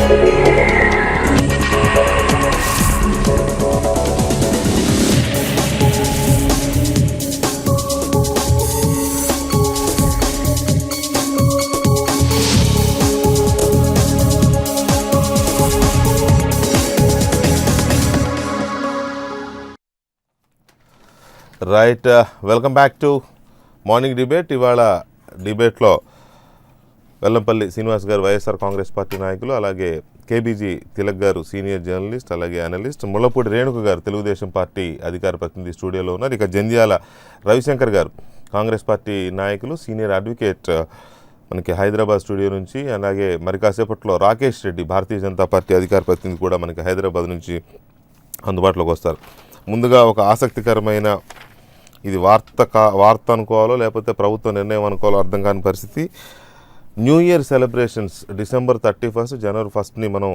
Right, welcome back to morning debate. ఇవాళ డిబేట్లో వెల్లంపల్లి శ్రీనివాస్ గారు వైఎస్ఆర్ కాంగ్రెస్ పార్టీ నాయకులు, అలాగే కేబీజీ తిలక్ గారు సీనియర్ జర్నలిస్ట్ అలాగే అనలిస్ట్, ముళ్ళపూడి రేణుక గారు తెలుగుదేశం పార్టీ అధికార ప్రతినిధి స్టూడియోలో ఉన్నారు. ఇక జంధ్యాల రవిశంకర్ గారు కాంగ్రెస్ పార్టీ నాయకులు, సీనియర్ అడ్వకేట్ మనకి హైదరాబాద్ స్టూడియో నుంచి, అలాగే మరి కాసేపట్లో రాకేష్ రెడ్డి భారతీయ జనతా పార్టీ అధికార ప్రతినిధి కూడా మనకి హైదరాబాద్ నుంచి అందుబాటులోకి వస్తారు. ముందుగా ఒక ఆసక్తికరమైన, ఇది వార్త అనుకోవాలో లేకపోతే ప్రభుత్వ నిర్ణయం అనుకోవాలో అర్థం కాని పరిస్థితి. న్యూ ఇయర్ సెలబ్రేషన్స్ డిసెంబర్ 31 జనవరి 1ని మనం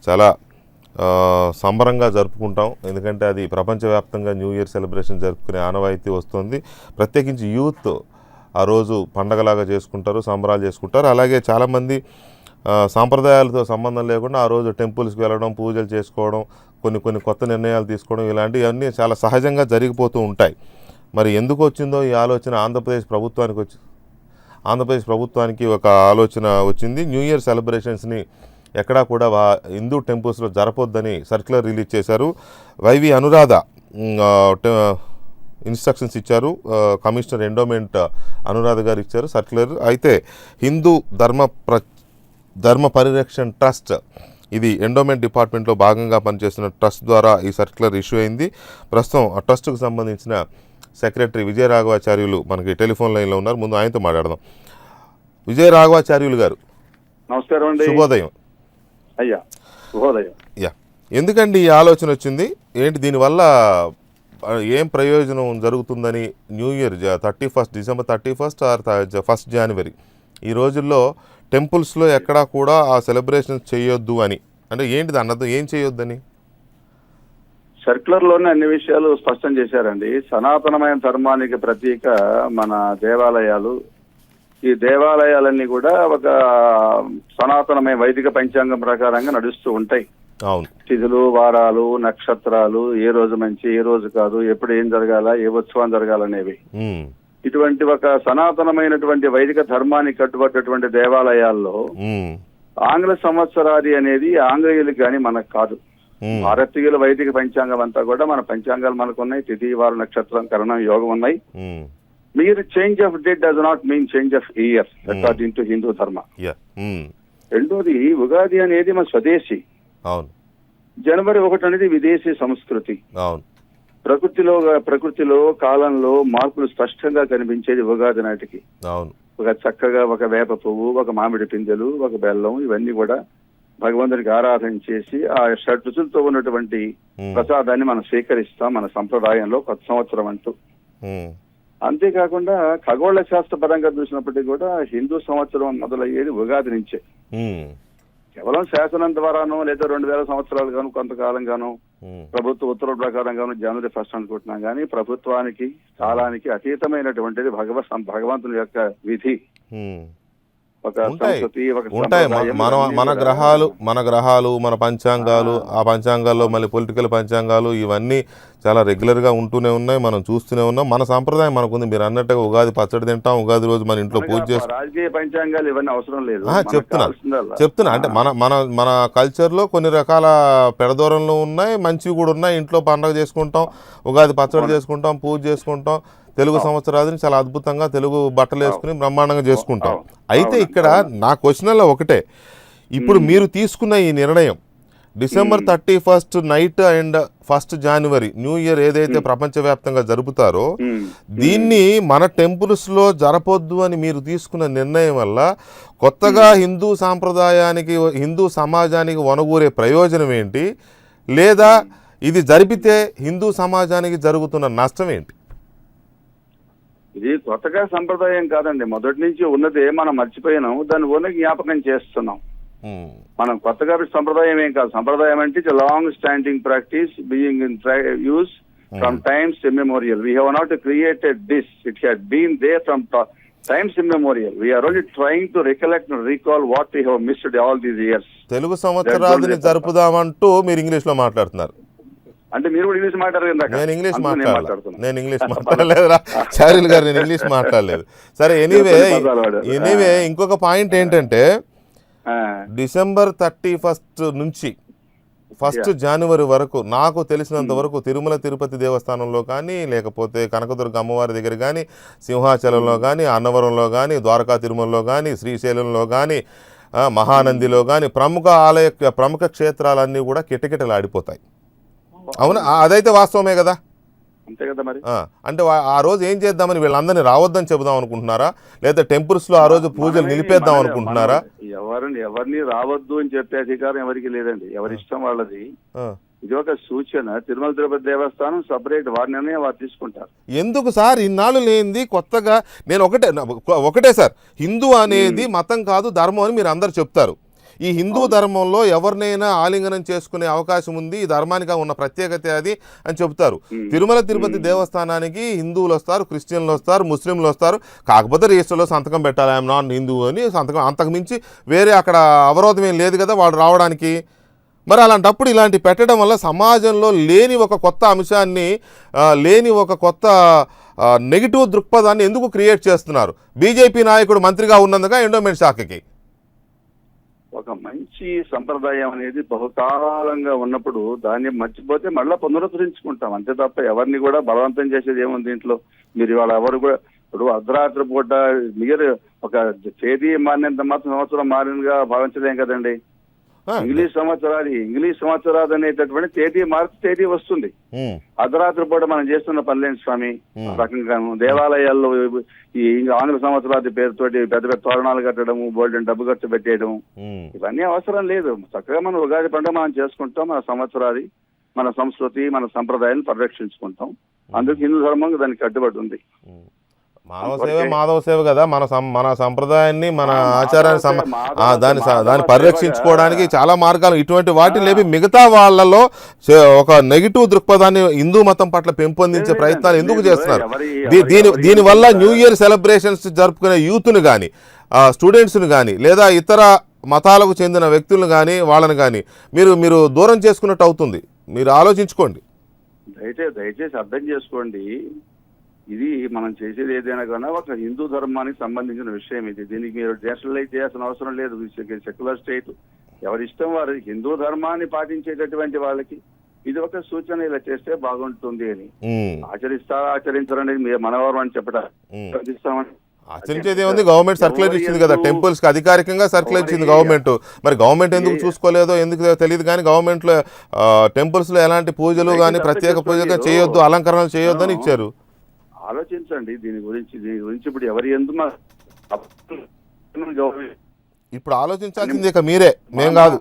చాలా సంబరంగా జరుపుకుంటాం. ఎందుకంటే అది ప్రపంచవ్యాప్తంగా న్యూ ఇయర్ సెలబ్రేషన్ జరుపుకునే ఆనవాయితీ వస్తుంది. ప్రత్యేకించి యూత్ ఆ రోజు పండగలాగా చేసుకుంటారు, సంబరాలు చేసుకుంటారు. అలాగే చాలామంది సాంప్రదాయాలతో సంబంధం లేకుండా ఆ రోజు టెంపుల్స్కి వెళ్ళడం, పూజలు చేసుకోవడం, కొన్ని కొత్త నిర్ణయాలు తీసుకోవడం, ఇలాంటివన్నీ చాలా సహజంగా జరిగిపోతూ ఉంటాయి. మరి ఎందుకు వచ్చిందో ఈ ఆలోచన ఆంధ్రప్రదేశ్ ప్రభుత్వానికి ఒక ఆలోచన వచ్చింది. న్యూ ఇయర్ సెలబ్రేషన్స్ని ఎక్కడా కూడా హిందూ టెంపుల్స్లో జరపొద్దని సర్క్యులర్ రిలీజ్ చేశారు. వైవి అనురాధ ఇన్స్ట్రక్షన్స్ ఇచ్చారు. కమిషనర్ ఎండోమెంట్ అనురాధ గారు ఇచ్చారు సర్క్యులర్. అయితే హిందూ ధర్మ పరిరక్షణ ట్రస్ట్, ఇది ఎండోమెంట్ డిపార్ట్మెంట్లో భాగంగా పనిచేస్తున్న ట్రస్ట్ ద్వారా ఈ సర్క్యులర్ ఇష్యూ అయింది. ప్రస్తుతం ఆ ట్రస్ట్కు సంబంధించిన సెక్రటరీ విజయ రాఘవాచార్యులు మనకి టెలిఫోన్ లైన్లో ఉన్నారు. ముందు ఆయనతో మాట్లాడదాం. విజయ రాఘవాచార్యులు గారు, నమస్కారం అండి. శుభోదయం. అయ్యా, శుభోదయం. ఎందుకండి ఈ ఆలోచన వచ్చింది? ఏంటి దీనివల్ల ఏం ప్రయోజనం జరుగుతుందని? న్యూ ఇయర్ 31 డిసెంబర్ 31 ఆర్ 1 జనవరి ఈ రోజుల్లో టెంపుల్స్లో ఎక్కడా కూడా ఆ సెలబ్రేషన్స్ చేయొద్దు అని, అంటే ఏంటిది అన్నది, ఏం చేయొద్దని? సర్క్యులర్ లోనే అన్ని విషయాలు స్పష్టం చేశారండి. సనాతనమైన ధర్మానికి ప్రతీక మన దేవాలయాలు. ఈ దేవాలయాలన్నీ కూడా ఒక సనాతనమైన వైదిక పంచాంగం ప్రకారంగా నడుస్తూ ఉంటాయి. తిథులు, వారాలు, నక్షత్రాలు, ఏ రోజు మంచి, ఏ రోజు కాదు, ఎప్పుడు ఏం జరగాల, ఏ ఉత్సవం జరగాలనేవి. ఇటువంటి ఒక సనాతనమైనటువంటి వైదిక ధర్మానికి కట్టుబడ్డటువంటి దేవాలయాల్లో ఆంగ్ల సంవత్సరాది అనేది ఆంగ్లేయులకు కానీ మనకు కాదు. భారతీయుల వైదిక పంచాంగం అంతా కూడా మన పంచాంగాలు మనకున్నాయి. తిథి, వారు, నక్షత్రం, కరణం, యోగం ఉన్నాయి. మీరు change of date does not mean change of year according to Hindu ధర్మ. రెండోది, ఉగాది అనేది మన స్వదేశీ. జనవరి 1 అనేది విదేశీ సంస్కృతి. ప్రకృతిలో కాలంలో మార్పులు స్పష్టంగా కనిపించేది ఉగాది నాటికి. ఒక చక్కగా ఒక వేప పువ్వు, ఒక మామిడి పిందెలు, ఒక బెల్లం, ఇవన్నీ కూడా భగవంతునికి ఆరాధన చేసి ఆ షడ్రుచులతో ఉన్నటువంటి ప్రసాదాన్ని మనం స్వీకరిస్తాం మన సంప్రదాయంలో కొత్త సంవత్సరం అంటూ. అంతేకాకుండా ఖగోళ శాస్త్ర పరంగా చూసినప్పటికీ కూడా హిందూ సంవత్సరం మొదలయ్యేది ఉగాది నుంచే. కేవలం శాసనం ద్వారానో లేదా 2000 సంవత్సరాలు గాను కొంతకాలం గాను ప్రభుత్వ ఉత్తర్వుల ప్రకారం గాను జనవరి 1 అనుకుంటున్నాం. కానీ ప్రభుత్వానికి, కాలానికి అతీతమైనటువంటిది భగవంతుని యొక్క విధి. ఉంటాయి మన గ్రహాలు మన పంచాంగాలు, ఆ పంచాంగాల్లో మళ్ళీ పొలిటికల్ పంచాంగాలు, ఇవన్నీ చాలా రెగ్యులర్గా ఉంటూనే ఉన్నాయి, మనం చూస్తూనే ఉన్నాం. మన సాంప్రదాయం మనకుంది. మీరు అన్నట్టుగా ఉగాది పచ్చడి తింటాం, ఉగాది రోజు మన ఇంట్లో పూజ చేస్తాం. రాజకీయ పంచాంగాలు ఇవన్నీ అవసరం లేదు. చెప్తున్నా అంటే మన కల్చర్లో కొన్ని రకాల పెడదూరంలో ఉన్నాయి, మంచివి కూడా ఉన్నాయి. ఇంట్లో పండుగ చేసుకుంటాం, ఉగాది పచ్చడి చేసుకుంటాం, పూజ చేసుకుంటాం. తెలుగు సంవత్సరాదిని చాలా అద్భుతంగా తెలుగు బట్టలు వేసుకుని బ్రహ్మాండంగా చేసుకుంటాం. అయితే ఇక్కడ నా క్వశ్చన్లో ఒకటే, ఇప్పుడు మీరు తీసుకున్న ఈ నిర్ణయం December 31 night and 1 January new year ఏదైతే ప్రపంచవ్యాప్తంగా జరుపుతారో, దీన్ని మన టెంపుల్స్లో జరపొద్దు అని మీరు తీసుకున్న నిర్ణయం వల్ల కొత్తగా హిందూ సాంప్రదాయానికి, హిందూ సమాజానికి వనగూరే ప్రయోజనం ఏంటి? లేదా ఇది జరిపితే హిందూ సమాజానికి జరుగుతున్న నష్టం ఏంటి? ఇది కొత్తగా సంప్రదాయం కాదండి, మొదటి నుంచి ఉన్నదే. మనం మర్చిపోయినాం, దాన్ని ఓన్లీ జ్ఞాపకం చేస్తున్నాం. మనం కొత్తగా సంప్రదాయం ఏం కాదు. సంప్రదాయం అంటే it's long standing practice being in use from times immemorial. We have not created this, it had been there from times immemorial. We are only trying to recollect and recall what we have missed all these years. Telugu సంవత్సరాదిని జరుపుదామంటూ మీరు ఇంగ్లీష్లో మాట్లాడుతున్నారు. అంటే మీరు కూడా English మాట్లాడారు. నేను ఇంగ్లీష్ మాట్లాడలేదురా చారిల్ గారు, నేను ఇంగ్లీష్ మాట్లాడలేదు. సరే, ఎనీవే ఇంకొక పాయింట్ ఏంటంటే December 31 నుంచి 1 January వరకు నాకు తెలిసినంత వరకు తిరుమల తిరుపతి దేవస్థానంలో కానీ, లేకపోతే కనకదుర్గ అమ్మవారి దగ్గర కానీ, సింహాచలంలో కానీ, అన్నవరంలో కానీ, ద్వారకా తిరుమలలో కానీ, శ్రీశైలంలో కానీ, మహానందిలో కానీ ప్రముఖ క్షేత్రాలన్నీ కూడా కిటకిటలాడిపోతాయి. అవునా? అదైతే వాస్తవమే కదా. అంతే కదా మరి. అంటే ఆ రోజు ఏం చేద్దామని వీళ్ళందరినీ రావద్దని చెబుదాం అనుకుంటున్నారా, లేదా టెంపుల్స్ లో ఆ రోజు పూజలు నిలిపేద్దాం అనుకుంటున్నారా? ఎవరిని రావద్దు అని చెప్పే అధికారం ఎవరికి లేదండి. ఎవరి ఇష్టం వాళ్ళది. ఇది ఒక సూచన. తిరుమల తిరుపతి దేవస్థానం సపరేట్ వారి నిర్ణయం వారు తీసుకుంటారు. ఎందుకు సార్ ఇన్నాళ్ళు లేనిది కొత్తగా? నేను ఒకటే సార్, హిందూ అనేది మతం కాదు, ధర్మం అని మీరు అందరు చెప్తారు. ఈ హిందూ ధర్మంలో ఎవరినైనా ఆలింగనం చేసుకునే అవకాశం ఉంది, ఈ ధర్మానికి ఉన్న ప్రత్యేకత అది అని చెప్తారు. తిరుమల తిరుపతి దేవస్థానానికి హిందువులు వస్తారు, క్రిస్టియన్లు వస్తారు, ముస్లింలు వస్తారు. కాకపోతే రిజిస్టర్లో సంతకం పెట్టాలి, ఐఎమ్ నాట్ హిందూ అని సంతకం. అంతకుమించి వేరే అక్కడ అవరోధం ఏం లేదు కదా వాడు రావడానికి. మరి అలాంటప్పుడు ఇలాంటి పెట్టడం వల్ల సమాజంలో లేని ఒక కొత్త అంశాన్ని, లేని ఒక కొత్త నెగిటివ్ దృక్పథాన్ని ఎందుకు క్రియేట్ చేస్తున్నారు? బీజేపీ నాయకుడు మంత్రిగా ఉన్నందుగా ఎండోమెంట్ శాఖకి ఒక మంచి సంప్రదాయం అనేది బహుకాలంగా ఉన్నప్పుడు దాన్ని మర్చిపోతే మళ్ళీ పునరుద్ధరించుకుంటాం. అంతే తప్ప ఎవరిని కూడా బలవంతం చేసేది ఏముంది దీంట్లో? మీరు ఇవాళ ఎవరు కూడా ఇప్పుడు అర్ధరాత్రి పూట మీరు ఒక తేదీ మారినంత మాత్రం సంవత్సరం మారినగా భావించలేం కదండి. ఇంగ్లీష్ సంవత్సరాది అనేటటువంటి తేదీ మార్చి తేదీ వస్తుంది. అర్ధరాత్రి పూట మనం చేస్తున్న పనులేంటి స్వామి? రకంగా దేవాలయాల్లో ఈ ఆంగ్ల సంవత్సరాది పేరుతోటి పెద్ద పెద్ద తోరణాలు కట్టడము, బోల్డెన్ డబ్బు ఖర్చు పెట్టేయడం, ఇవన్నీ అవసరం లేదు. చక్కగా మనం ఉగాది పండుగ మనం చేసుకుంటాం. మన సంవత్సరాది, మన సంస్కృతి, మన సంప్రదాయాన్ని పరిరక్షించుకుంటాం. అందుకు హిందూ ధర్మం దానికి కట్టుబడి ఉంది. మాధవ సేవ కదా. మన సంప్రదాయాన్ని, మన ఆచారాన్ని, దాన్ని పరిరక్షించుకోవడానికి చాలా మార్గాలు. ఇటువంటి వాటి లేవి మిగతా వాళ్ళలో ఒక నెగిటివ్ దృక్పథాన్ని హిందూ మతం పట్ల పెంపొందించే ప్రయత్నాలు ఎందుకు చేస్తున్నారు? దీనివల్ల న్యూ ఇయర్ సెలబ్రేషన్స్ జరుపుకునే యూత్ను కానీ, స్టూడెంట్స్ని కానీ, లేదా ఇతర మతాలకు చెందిన వ్యక్తులను కానీ, వాళ్ళని కానీ మీరు దూరం చేసుకున్నట్టు అవుతుంది. మీరు ఆలోచించుకోండి. దయచేసి అర్థం చేసుకోండి. ఇది మనం చేసేది ఏదైనా కానీ ఒక హిందూ ధర్మానికి సంబంధించిన విషయం ఇది. దీనికి మీరు నేషనలైజ్ చేయాల్సిన అవసరం లేదు. సెక్యులర్ స్టేట్ ఎవరి ఇష్టం వారు. హిందూ ధర్మాన్ని పాటించేటటువంటి వాళ్ళకి ఇది ఒక సూచన, ఇలా చేస్తే బాగుంటుంది అని. ఆచరించారనేది మనవరం అని చెప్పడం ఆచరించేది ఏముంది? గవర్నమెంట్ సర్క్యులర్ ఇచ్చింది కదా, టెంపుల్స్ కి అధికారికంగా సర్క్యులర్ ఇచ్చింది గవర్నమెంట్. మరి గవర్నమెంట్ ఎందుకు చూసుకోలేదో ఎందుకు తెలియదు కానీ గవర్నమెంట్ లో టెంపుల్స్ లో ఎలాంటి పూజలు కానీ, ప్రత్యేక పూజలు చేయొద్దు, అలంకరణలు చేయొద్దు అని ఇచ్చారు. ఆలోచించండి దీని గురించి ఇప్పుడు ఎవరి ఎందుకు ఇప్పుడు ఆలోచించాల్సింది ఇక మీరే, మేం కాదు.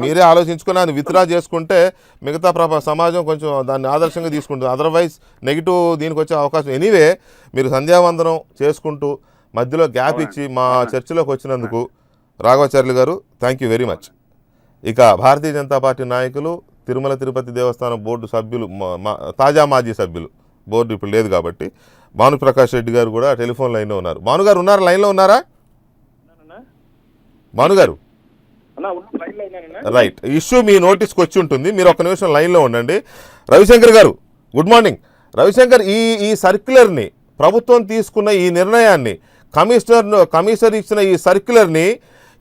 మీరే ఆలోచించుకుని దాన్ని విత్డ్రా చేసుకుంటే మిగతా సమాజం కొంచెం దాన్ని ఆదర్శంగా తీసుకుంటుంది. అదర్వైజ్ నెగిటివ్ దీనికి వచ్చే అవకాశం. ఎనీవే, మీరు సంధ్యావందనం చేసుకుంటూ మధ్యలో గ్యాప్ ఇచ్చి మా చర్చిలోకి వచ్చినందుకు రాఘవాచార్యులు గారు థ్యాంక్ యూ వెరీ మచ్. ఇక భారతీయ జనతా పార్టీ నాయకులు, తిరుమల తిరుపతి దేవస్థానం బోర్డు సభ్యులు, తాజా మాజీ సభ్యులు, బోర్డు ఇప్పుడు లేదు కాబట్టి, భానుప్రకాష్ రెడ్డి గారు కూడా టెలిఫోన్ లైన్లో ఉన్నారు. భానుగారు ఉన్నారా? లైన్లో ఉన్నారా? భానుగారు రైట్. ఇష్యూ మీ నోటీస్కి వచ్చి ఉంటుంది, మీరు ఒక్క నిమిషం లైన్లో ఉండండి. రవిశంకర్ గారు గుడ్ మార్నింగ్. రవిశంకర్, ఈ సర్క్యులర్ని, ప్రభుత్వం తీసుకున్న ఈ నిర్ణయాన్ని, కమిషనర్ ఇచ్చిన ఈ సర్క్యులర్ని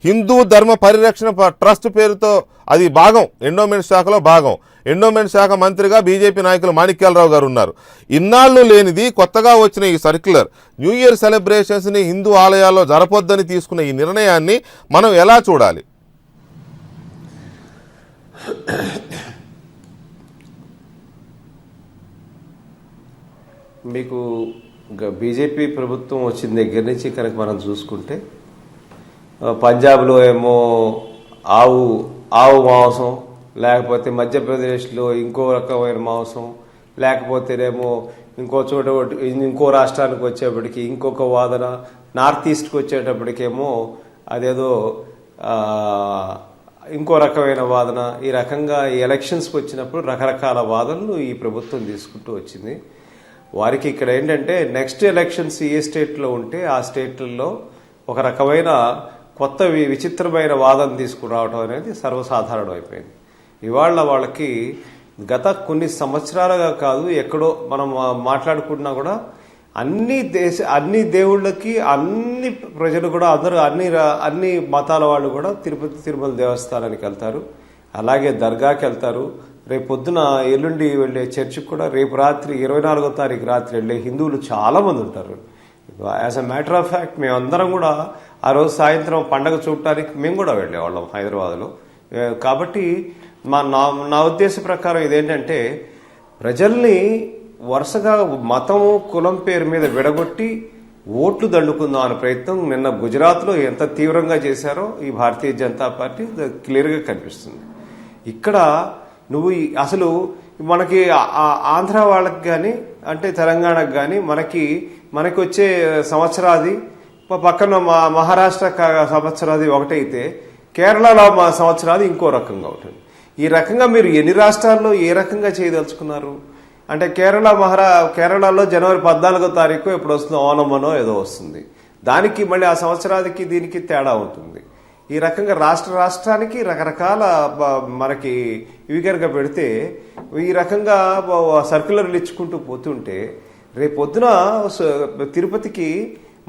హిందూ ధర్మ పరిరక్షణ ట్రస్ట్ పేరుతో, అది భాగం, ఎండోమెంట్ శాఖలో భాగం. ఎండోమెంట్ శాఖ మంత్రిగా బీజేపీ నాయకులు మాణిక్యాలరావు గారు ఉన్నారు. ఇన్నాళ్ళు లేనిది కొత్తగా వచ్చిన ఈ సర్క్యులర్, న్యూ ఇయర్ సెలబ్రేషన్స్ని హిందూ ఆలయాల్లో జరపొద్దని తీసుకున్న ఈ నిర్ణయాన్ని మనం ఎలా చూడాలి? మీకు బీజేపీ ప్రభుత్వం వచ్చిన దగ్గర నుంచి కనుక మనం చూసుకుంటే, పంజాబ్లో ఏమో ఆవు మాంసం, లేకపోతే మధ్యప్రదేశ్లో ఇంకో రకమైన మాంసం, లేకపోతేనేమో ఇంకో చోట ఇంకో రాష్ట్రానికి వచ్చేప్పటికి ఇంకొక వాదన, నార్త్ ఈస్ట్కి వచ్చేటప్పటికేమో అదేదో ఇంకో రకమైన వాదన. ఈ రకంగా ఈ ఎలక్షన్స్కి వచ్చినప్పుడు రకరకాల వాదనలు ఈ ప్రభుత్వం తీసుకుంటూ వచ్చింది. వారికి ఇక్కడ ఏంటంటే నెక్స్ట్ ఎలక్షన్స్ ఏ స్టేట్లో ఉంటే ఆ స్టేట్లలో ఒక రకమైన కొత్త విచిత్రమైన వాదన తీసుకురావడం అనేది సర్వసాధారణం అయిపోయింది. ఇవాళ వాళ్ళకి గత కొన్ని సంవత్సరాలుగా కాదు, ఎక్కడో మనం మాట్లాడుకుంటున్నా కూడా అన్ని దేవుళ్ళకి అన్ని ప్రజలు కూడా అందరూ అన్ని మతాల వాళ్ళు కూడా తిరుమల దేవస్థానానికి వెళ్తారు, అలాగే దర్గాకి వెళ్తారు. రేపు పొద్దున ఎల్లుండి వెళ్ళే చర్చికి కూడా రేపు రాత్రి 24వ తారీఖు రాత్రి వెళ్ళే హిందువులు చాలా మంది ఉంటారు. As a matter of fact మేమందరం కూడా ఆ రోజు సాయంత్రం పండగ చూడటానికి మేము కూడా వెళ్ళేవాళ్ళం హైదరాబాద్లో. కాబట్టి నా ఉద్దేశ ప్రకారం ఇదేంటంటే ప్రజల్ని వరుసగా మతం కులం పేరు మీద విడగొట్టి ఓట్లు దండుకుందాం అనే ప్రయత్నం నిన్న గుజరాత్లో ఎంత తీవ్రంగా చేశారో ఈ భారతీయ జనతా పార్టీ క్లియర్గా కనిపిస్తుంది. ఇక్కడ నువ్వు అసలు మనకి ఆంధ్ర వాళ్ళకి కానీ అంటే తెలంగాణకు కానీ మనకి వచ్చే సంవత్సరాది పక్కన మహారాష్ట్ర సంవత్సరాది ఒకటైతే కేరళలో సంవత్సరాది ఇంకో రకంగా ఉంటుంది. ఈ రకంగా మీరు ఎన్ని రాష్ట్రాల్లో ఏ రకంగా చేయదలుచుకున్నారు అంటే కేరళలో జనవరి 14వ తారీఖు ఎప్పుడు వస్తుందో ఓనమనో ఏదో వస్తుంది, దానికి మళ్ళీ ఆ సంవత్సరానికి దీనికి తేడా ఉంటుంది. ఈ రకంగా రాష్ట్రానికి రకరకాల మనకి ఇవి కనుక పెడితే ఈ రకంగా సర్క్యులర్లు ఇచ్చుకుంటూ పోతుంటే రేపొద్దున తిరుపతికి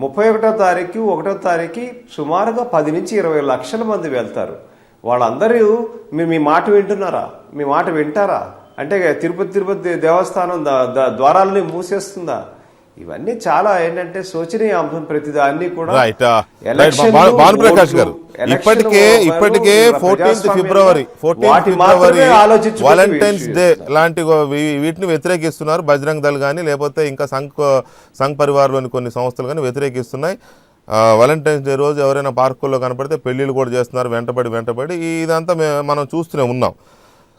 31వ తారీఖు 1వ తారీఖు సుమారుగా 10 నుంచి 20 లక్షల మంది వెళ్తారు. వాళ్ళందరూ మీ మాట వింటున్నారా? మీ మాట వింటారా? అంటే తిరుపతి దేవస్థానం ద్వారాలని మూసేస్తుందా? ఇవన్నీ చాలా ఏంటంటే శోచనీయ అంశం. ప్రతిదాన్ని కూడా భానుప్రకాష్ గారు ఇప్పటికే 14th ఫిబ్రవరి వాలంటైన్స్ డే లాంటి వీటిని వ్యతిరేకిస్తున్నారు బజరంగ్ దళ్ కానీ లేకపోతే ఇంకా సంఘ్ పరివార్లోని కొన్ని సంస్థలు కానీ వ్యతిరేకిస్తున్నాయి. వాలంటైన్స్ డే రోజు ఎవరైనా పార్కుల్లో కనపడితే పెళ్లిళ్ళు కూడా చేస్తున్నారు వెంటబడి. ఇదంతా మనం చూస్తూనే ఉన్నాం.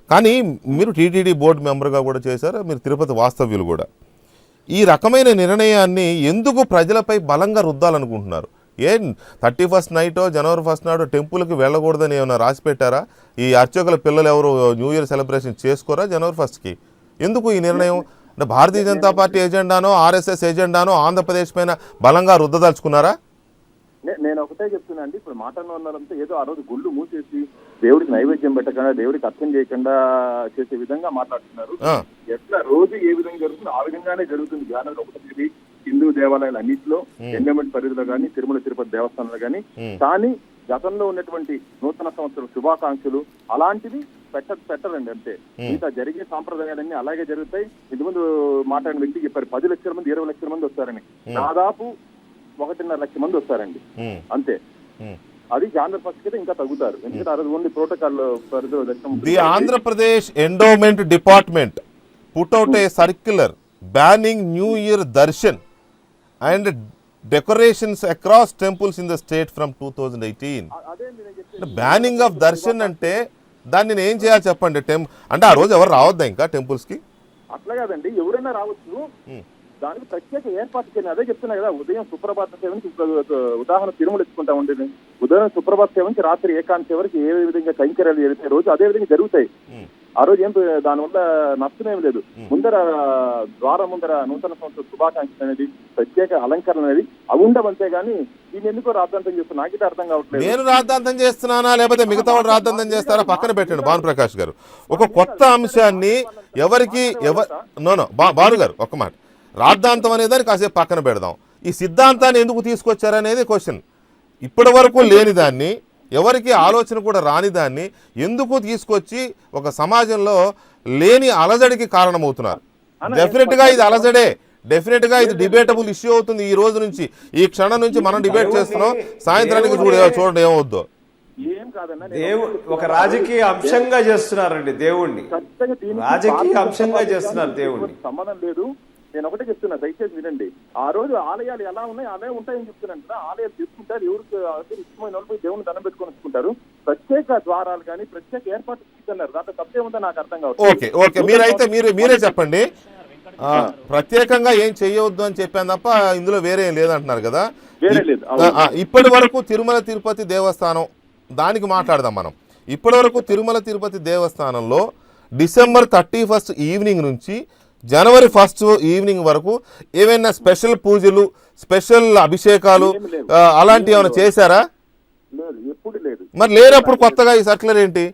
కానీ మీరు టీటీడీ బోర్డు మెంబర్గా కూడా చేశారు, మీరు తిరుపతి వాస్తవ్యులు కూడా. ఈ రకమైన నిర్ణయాన్ని ఎందుకు ప్రజలపై బలంగా రుద్దాలనుకుంటున్నారు? 31st నైటో జనవరి 1st నాడో టెంపుల్కి వెళ్ళకూడదని ఏమైనా రాసి పెట్టారా? ఈ అర్చకుల పిల్లలు ఎవరు న్యూ ఇయర్ సెలబ్రేషన్ చేసుకోరా జనవరి 1స్ట్కి? ఎందుకు ఈ నిర్ణయం? అంటే భారతీయ జనతా పార్టీ ఎజెండానో ఆర్ఎస్ఎస్ ఎజెండానో ఆంధ్రప్రదేశ్ పైన బలంగా రుద్దదలుచుకున్నారా? నేను ఒకటే చెప్తున్నా అండి, ఇప్పుడు మాటల్లో ఉన్నారంటే ఏదో ఆ రోజు గుళ్ళు మూసేసి దేవుడికి నైవేద్యం పెట్టకుండా దేవుడికి అర్థం చేయకుండా చేసే విధంగా మాట్లాడుతున్నారు. ఎట్లా రోజు ఏ విధంగా జరుగుతుందో ఆ విధంగానే జరుగుతుంది. జనవరి 1వ తేదీ హిందూ దేవాలయాలు అన్నింటిలో ఎండోమెంట్ పరిధిలో కానీ తిరుమల తిరుపతి దేవస్థానంలో కానీ గతంలో ఉన్నటువంటి నూతన సంవత్సరం శుభాకాంక్షలు అలాంటివి పెట్టరండి అంతే. మిగతా జరిగే సాంప్రదాయాలన్నీ అలాగే జరుగుతాయి. ఇంతకుముందు మాట్లాడిన వ్యక్తి చెప్పారు 10 లక్షల మంది 20 లక్షల మంది వస్తారని. దాదాపు 1.5 లక్ష మంది వస్తారండి అంతే. అది జనవరి 1st కి ఇంకా తగ్గుతారు, ఎందుకంటే ఆ రోజు ఓన్లీ ప్రోటోకాల్ పరిధిలో దర్శనం. The Andhra Pradesh endowment department put out A circular banning new year darshan and decorations across temples in the state from 2018. Banning of Darshan అంటే దాన్ని నేను ఏం చేయాలి చెప్పండి? అంటే ఆ రోజు ఎవరు రావద్దా ఇంకా టెంపుల్స్ కి? అట్లా కాదండి, ఎవరైనా రావచ్చు. దానికి ప్రత్యేక ఏర్పాటు చేయాలి. అదే చెప్తున్నా కదా, ఉదయం సుప్రభాత సేవ నుంచి ఉదాహరణ తిరుమల ఎత్తుకుంటా ఉండేది. ఉదయం సుప్రభాత సేవ నుంచి రాత్రి ఏకాంత సేవరికి ఏ విధంగా కైంకర్యాలు జరుగుతాయి రోజు అదే విధంగా జరుగుతాయి. ఆ రోజు ఏం దానివల్ల నష్టమేం లేదు. ముందర ద్వారం ముందర నూతన సంవత్సర శుభాకాంక్షలు అనేది ప్రత్యేక అలంకరణ అనేది అవి ఉండవంతే గానీ దీన్ని ఎందుకో రాద్ధాంతం చేస్తున్నా నాకైతే అర్థం కావట్లేదు. నేను రాద్ధాంతం చేస్తున్నానా లేకపోతే మిగతా వాళ్ళు రాద్ధాంతం చేస్తారా పక్కన పెట్టండి. భానుప్రకాష్ గారు ఒక కొత్త అంశాన్ని భాను గారు ఒక్క మాట, రాద్ధాంతం అనేదాన్ని కాసేపు పక్కన పెడదాం. ఈ సిద్ధాంతాన్ని ఎందుకు తీసుకొచ్చారనేది క్వశ్చన్. ఇప్పటి వరకు లేని దాన్ని, ఎవరికి ఆలోచన కూడా రాని దాన్ని ఎందుకు తీసుకొచ్చి ఒక సమాజంలో లేని అలజడికి కారణమవుతున్నారు. డెఫినెట్గా ఇది అలజడే, డెఫినెట్గా ఇది డిబేటబుల్ ఇష్యూ అవుతుంది. ఈ రోజు నుంచి ఈ క్షణం నుంచి మనం డిబేట్ చేస్తున్నాం. సాయంత్రానికి చూడండి ఏమవుద్దో. ఒక రాజకీయ అంశంగా చేస్తున్నారండి దేవుణ్ణి, రాజకీయ అంశంగా చేస్తున్నారు దేవుణ్ణి. సంబంధం లేదు. నేను ఒకటే చెప్తున్నా, దయచేసి వినండి. ఆ రోజు ఆలయాలు ఎలా ఉన్నాయి అలా ఉంటాయని చెప్తున్నాను కదా. ఆలయాలు తీసుకుంటారు, ఎవరికి ఇష్టమైన వాళ్ళు దేవుని దండం పెట్టుకొని వచ్చుకుంటారు. ప్రత్యేక ద్వారాలు కానీ ప్రత్యేక ఏర్పాటు తీసుకున్నారు. దాంట్లో తప్పేముందో నాకు అర్థం కావచ్చు. ఓకే మీరైతే మీరే చెప్పండి. ప్రత్యేకంగా ఏం చేయవద్దు అని చెప్పాను తప్ప ఇందులో వేరే ఏం లేదంటున్నారు కదా. ఇప్పటి వరకు తిరుమల తిరుపతి దేవస్థానం దానికి మాట్లాడదాం మనం. ఇప్పటి వరకు తిరుమల తిరుపతి దేవస్థానంలో డిసెంబర్ 31st ఈవినింగ్ నుంచి జనవరి 1st ఈవినింగ్ వరకు ఏమైనా స్పెషల్ పూజలు, స్పెషల్ అభిషేకాలు అలాంటివి ఏమైనా చేశారా? లేదు, ఎప్పుడు లేదు. మరి లేనప్పుడు కొత్తగా ఈ సర్క్యులర్ ఏంటి?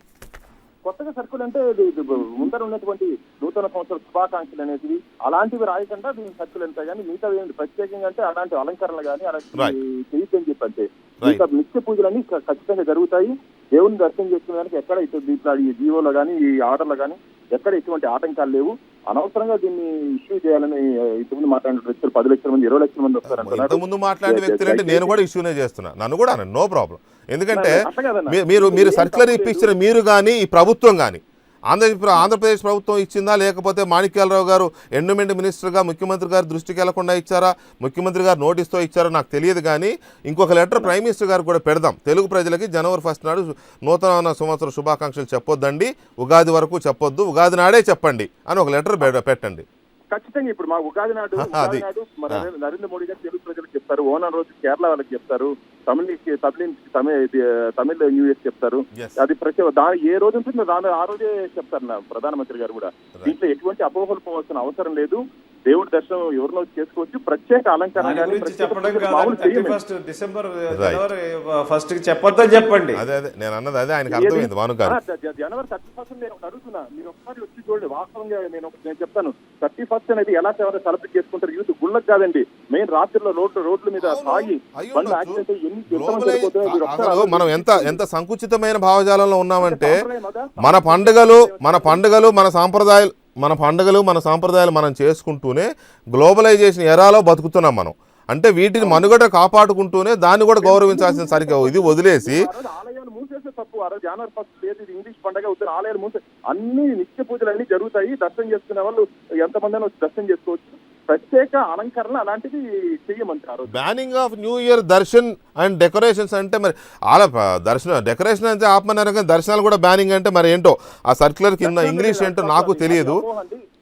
కొత్తగా సర్కుల్ అంటే ఇది ముందర ఉన్నటువంటి నూతన సంవత్సర శుభాకాంక్షలు అనేవి అలాంటివి రాయకుండా దీని సర్కుల్ ఎంత కానీ మిగతా ఏంటి ప్రత్యేకంగా అంటే అలాంటి అలంకరణలు కానీ అలాంటి చేయొద్దని చెప్పి అంటే మిగతా నిత్య పూజలన్నీ ఖచ్చితంగా జరుగుతాయి. దేవుని దర్శనం చేసుకునేదానికి ఎక్కడ ఇట్లా ఈ జీవోలో కానీ ఈ ఆర్డర్లో కానీ ఎక్కడ ఎటువంటి ఆటంకాలు లేవు. అనవసరంగా దీన్ని ఇష్యూ చేయాలని ఇంతకుముందు మాట్లాడిన వ్యక్తులు 10 లక్షల మంది 20 లక్షల మంది వస్తారు. ఇంతకుముందు మాట్లాడిన వ్యక్తులు అంటే నేను కూడా ఇష్యూనే చేస్తున్నా, నన్ను కూడా నో ప్రాబ్లం. ఎందుకంటే మీరు సర్క్యులర్ ఇప్పించిన మీరు కానీ ఈ ప్రభుత్వం కానీ ఆంధ్రప్రదేశ్ ప్రభుత్వం ఇచ్చిందా, లేకపోతే మాణిక్యాలరావు గారు ఎండోమెంట్ మినిస్టర్గా ముఖ్యమంత్రి గారు దృష్టికి వెళ్లకుండా ఇచ్చారా, ముఖ్యమంత్రి గారు నోటీస్తో ఇచ్చారో నాకు తెలియదు. కానీ ఇంకొక లెటర్ ప్రైమ్ మినిస్టర్ గారు కూడా పెడదాం. తెలుగు ప్రజలకి జనవరి 1 నాడు నూతన సంవత్సర శుభాకాంక్షలు చెప్పొద్దండి, ఉగాది వరకు చెప్పొద్దు, ఉగాది నాడే చెప్పండి అని ఒక లెటర్ పెట్టండి. ఖచ్చితంగా ఇప్పుడు మా ఉగాది నాడు నరేంద్ర మోడీ గారు తెలుగు ప్రజలకు చెప్తారు, ఓనం రోజు కేరళ వాళ్ళకి చెప్తారు, తమిళ న్యూ ఇయర్ చెప్తారు. అది ఏ రోజు ఉంటుందో ఆ రోజే చెప్తారు ప్రధానమంత్రి గారు కూడా. దీంట్లో ఎటువంటి అపోహలు పోవాల్సిన అవసరం లేదు. దేవుడి దర్శనం ఎవరినో చేసుకోవచ్చు. ప్రత్యేక అలంకరణ డిసెంబర్ చెప్పొద్దని చెప్పండి. అదే నేను అన్నది అదే, ఆయనకు అర్థమైంది. జనవరి 31 నేను అడుగుతున్నా, మీరు ఒకసారి వచ్చి చూడండి. వాస్తవంగా నేను చెప్తాను, 31 అనేది ఎలా సెలబ్రేట్ చేసుకుంటారు యూత్? గుళ్ళకు కాదండి, మెయిన్ రాత్రిలో రోడ్ల మీద తాగి బండ్లు యాక్సిడెంట్ మనం ఎంత సంకుచితమైన భావజాలంలో ఉన్నామంటే మన పండుగలు మన సాంప్రదాయాలు మనం చేసుకుంటూనే గ్లోబలైజేషన్ ఎరాలో బతుకుతున్నాం మనం. అంటే వీటిని మనుగడ కాపాడుకుంటూనే దాన్ని కూడా గౌరవించాల్సిన సరిగ్గా ఇది వదిలేసి ఆలయాలు మూసేస్తే తప్పు. ఆ రోజు జనవరి 1 లేదు, ఇది ఇంగ్లీష్ పండుగ అవుతుంది, ఆలయాలు మూసే అన్ని నిత్య పూజలు అన్ని జరుగుతాయి. దర్శనం చేసుకునే వాళ్ళు ఎంతమంది అయినా వచ్చి దర్శనం చేసుకోవచ్చు. ప్రత్యేక అలంకరణ అలాంటివి చెయ్యమంటారు. Banning of new year darshan and decorations అంటే మరి అలా డెకరేషన్ అంటే ఆపమన్నారు కానీ దర్శనాలు కూడా బ్యానింగ్ అంటే మరి ఏంటో ఆ సర్క్యులర్ కింద ఇంగ్లీష్ ఏంటో నాకు తెలియదు,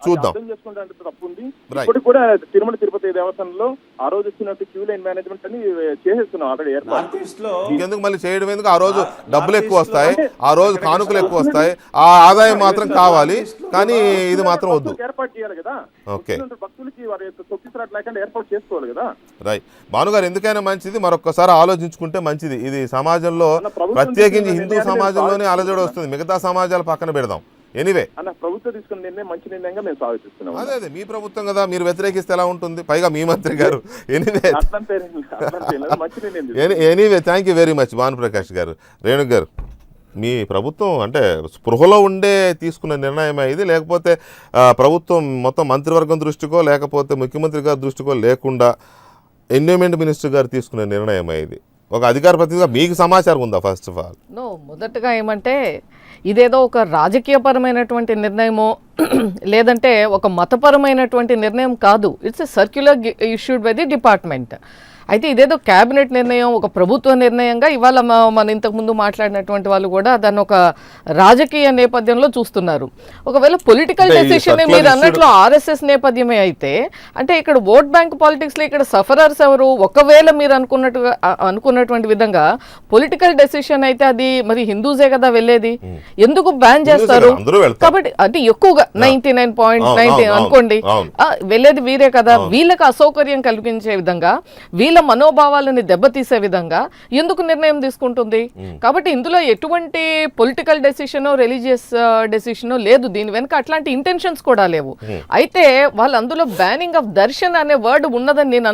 చూద్దాం. తప్పుంది. ఇప్పుడు కూడా తిరుమల తిరుపతి దేవస్థానంలో ఆ రోజు వచ్చినట్టు క్యూ లైన్ మేనేజ్మెంట్ అని చేసేస్తున్నాం ఆల్రెడీ. ఇంకెందుకు మళ్ళీ చేయడం ఎందుకు? ఆ రోజు డబ్బులు ఎక్కువ వస్తాయి, ఆ రోజు కానుకలు ఎక్కువ వస్తాయి, ఆ ఆదాయం మాత్రం కావాలి, కానీ ఇది మాత్రం వద్దు. ఏర్పాటు చేయాలి కదా, ఓకే, భక్తులకి వారి తొక్కిసరాట్ లేకుండా ఏర్పాటు చేసుకోవాలి కదా. రైట్ భానుగారు, ఎందుకైనా మంచిది మరొకసారి ఆలోచించుకుంటే మంచిది. ఇది సమాజంలో ప్రత్యేకించి హిందూ సమాజంలోనే అలజడి వస్తుంది, మిగతా సమాజాలు పక్కన పెడదాం. ఎనీవే అన్న ప్రభుత్వం తీసుకున్న నిర్ణయం మంచి నిర్ణయంగా మేము స్వాగతిస్తున్నాం. అదే మీ ప్రభుత్వం కదా, మీరు వ్యతిరేకిస్తే ఎలా ఉంటుంది, పైగా మీ మంత్రి గారు. Anyway thank you very much Bhanuprakash గారు. రేణుక్ గారు, మీ ప్రభుత్వం అంటే స్పృహలో ఉండే తీసుకున్న నిర్ణయమే ఇది, లేకపోతే ప్రభుత్వం మొత్తం మంత్రివర్గం దృష్టికో లేకపోతే ముఖ్యమంత్రి గారి దృష్టికో లేకుండా ఎన్విరాన్మెంట్ మినిస్టర్ గారు తీసుకున్న నిర్ణయమే ఇది? ఒక అధికార ప్రతినిధిగా మీకు సమాచారం ఉందా? ఫస్ట్ ఆఫ్ ఆల్ మొదటగా ఏమంటే ఇదేదో ఒక రాజకీయపరమైనటువంటి నిర్ణయమో లేదంటే ఒక మతపరమైనటువంటి నిర్ణయం కాదు. It's a circular issued by the department. అయితే ఇదేదో క్యాబినెట్ నిర్ణయం, ఒక ప్రభుత్వ నిర్ణయంగా ఇవాళ మన ఇంతకుముందు మాట్లాడినటువంటి వాళ్ళు కూడా దాన్ని ఒక రాజకీయ నేపథ్యంలో చూస్తున్నారు. ఒకవేళ పొలిటికల్ డెసిషన్ మీరు అన్నట్లు ఆర్ఎస్ఎస్ నేపథ్యమే అయితే, అంటే ఇక్కడ ఓట్ బ్యాంక్ పాలిటిక్స్లో ఇక్కడ సఫరర్స్ ఎవరు? ఒకవేళ మీరు అనుకున్నటువంటి విధంగా పొలిటికల్ డెసిషన్ అయితే అది మరి హిందూసే కదా వెళ్ళేది, ఎందుకు బ్యాన్ చేస్తారు? కాబట్టి అది ఎక్కువగా 99.9 అనుకోండి వెళ్ళేది వీరే కదా. వీళ్ళకి అసౌకర్యం కలిగించే విధంగా, వీళ్ళ మనోభావాలని దెబ్బతీసే విధంగా ఎందుకు నిర్ణయం తీసుకుంటుంది? కాబట్టి ఇందులో ఎటువంటి పొలిటికల్ డెసిషనో రిలీజియస్ డెసిషనో లేదు, దీని వెనుక అట్లాంటి ఇంటెన్షన్స్ కూడా లేవు. అయితే వాళ్ళు అందులో బ్యానింగ్ ఆఫ్ దర్శన్ అనే వర్డ్ ఉన్నదని నేను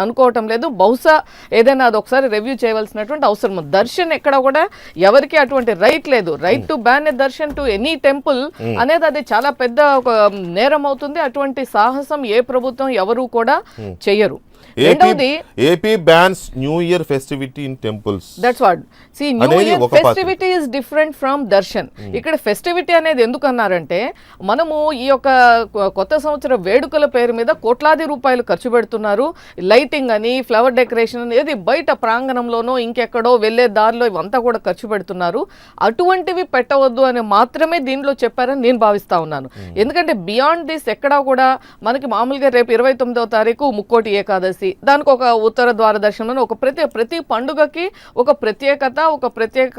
అనుకోవటం లేదు. బహుశా ఏదైనా అది ఒకసారి రివ్యూ చేయవలసినటువంటి అవసరం. దర్శన్ ఎక్కడ కూడా ఎవరికి అటువంటి రైట్ లేదు. Right to ban a Darshan to any temple అనేది అది చాలా పెద్ద ఒక నేరం అవుతుంది. అటువంటి సాహసం ఏ ప్రభుత్వం ఎవరు కూడా చెయ్యరు. AP bans New Year festivity in temples. That's what. See, New Year festivity is different from darshan. ఇక్కడ ఫెస్టివిటీ అనేది ఎందుకు అన్నారంటే, మనము ఈ యొక్క కొత్త సంవత్సర వేడుకల పేరు మీద కోట్లాది రూపాయలు ఖర్చు పెడుతున్నారు. లైటింగ్ అని, ఫ్లవర్ డెకరేషన్ అనేది బయట ప్రాంగణంలోనో ఇంకెక్కడో వెళ్లే దారిలో ఇవంతా కూడా ఖర్చు పెడుతున్నారు. అటువంటివి పెట్టవద్దు అని మాత్రమే దీనిలో చెప్పారని నేను భావిస్తా ఉన్నాను. ఎందుకంటే బియాండ్ దిస్ ఎక్కడా కూడా మనకి మామూలుగా రేపు 29వ తారీఖు ముక్కోటి ఏకాదశి, సంస్కృతి, దానికి ఒక ఉత్తర ద్వార దర్శనం, ఒక ప్రతి పండుగకి ఒక ప్రత్యేకత, ఒక ప్రత్యేక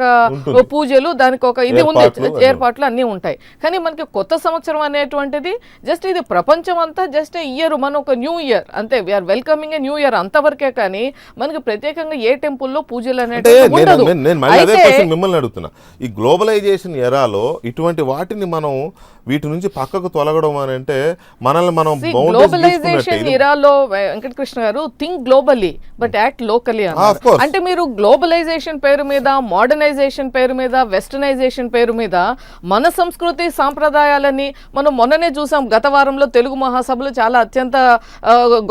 పూజలు, దానికి ఒక ఇది ఉంది, ఏర్పాట్లు అన్నీ ఉంటాయి. కానీ మనకి కొత్త సంవత్సరం అనేటువంటిది జస్ట్ ఇది ప్రపంచం అంతా జస్ట్ ఇయర్, మన ఒక న్యూ ఇయర్ అంతే, we are welcoming a new year అంతవరకే. కానీ మనకి ప్రత్యేకంగా ఏ టెంపుల్లో పూజలు అంటే నేను మళ్ళీ అదే క్వశ్చన్ మిమ్మల్ని అడుగుతున్నా. ఈ గ్లోబలైజేషన్ ఎరాలో ఇటువంటి వాటిని మనం వీటి నుంచి పక్కకు తొలగడం అని అంటే మనల్ని మనం గ్లోబలైజేషన్ ఎరాలో వెంకటకృష్ణ గారు think globally but act locally అన్నారు. అంటే మీరు గ్లోబలైజేషన్ పేరు మీద, మోడర్నైజేషన్ పేరు మీద, వెస్టర్నైజేషన్ పేరు మీద మన సంస్కృతి సాంప్రదాయాలని మనం మొన్ననే చూసాం. గత వారంలో తెలుగు మహాసభలు చాలా అత్యంత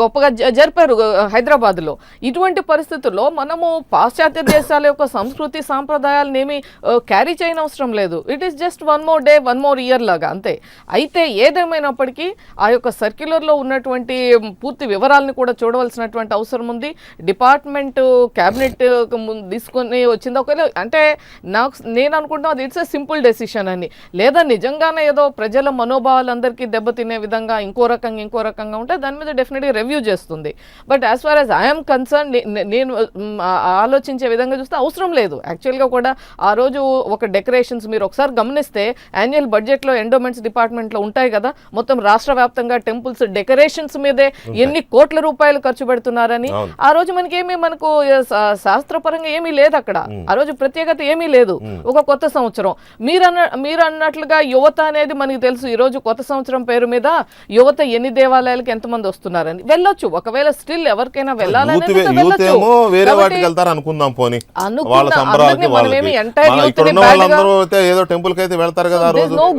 గొప్పగా జరిపారు హైదరాబాద్లో. ఇటువంటి పరిస్థితుల్లో మనము పాశ్చాత్య దేశాల యొక్క సంస్కృతి సాంప్రదాయాలను ఏమి క్యారీ చేయనవసరం లేదు. It is just one more day, one more year లాగా అంతే. అయితే ఏదేమైనప్పటికీ ఆ యొక్క సర్క్యులర్లో ఉన్నటువంటి పూర్తి వివరాలను కూడా చూడవలసినటువంటి అవసరం ఉంది. డిపార్ట్మెంట్ క్యాబినెట్ తీసుకొని వచ్చింది. ఒకవేళ అంటే నేను అనుకుంటున్నా అది ఇట్స్ ఎ సింపుల్ డెసిషన్ అని, లేదా నిజంగానే ఏదో ప్రజల మనోభావాలందరికీ దెబ్బతినే విధంగా ఇంకో రకంగా ఉంటే దాని మీద డెఫినెట్గా రివ్యూ చేస్తుంది. But as far as I'm concern, నేను ఆలోచించే విధంగా చూస్తే అవసరం లేదు. యాక్చువల్గా కూడా ఆ రోజు ఒక డెకరేషన్స్ మీరు ఒకసారి గమనిస్తే యాన్యువల్ బడ్జెట్లో ఎండోమెంట్స్ డిపార్ట్మెంట్లో ఉంటాయి కదా, మొత్తం రాష్ట్ర వ్యాప్తంగా టెంపుల్స్ డెకరేషన్స్ మీదే ఎన్ని కోట్ల రూపాయలు ఖర్చు పెడుతున్నారని. ఆ రోజు మనకు శాస్త్రపరంగా ఏమీ లేదు అక్కడ. ఆ రోజు ప్రత్యేకత ఏమీ లేదు. ఒక కొత్త సంవత్సరం మీరు అన్నట్లుగా యువత అనేది మనకి తెలుసు. ఈ రోజు కొత్త సంవత్సరం పేరు మీద యువత ఎన్ని దేవాలయాలకు ఎంతమంది వస్తున్నారని వెళ్ళొచ్చు. ఒకవేళ స్టిల్ ఎవరికైనా వెళ్ళాలని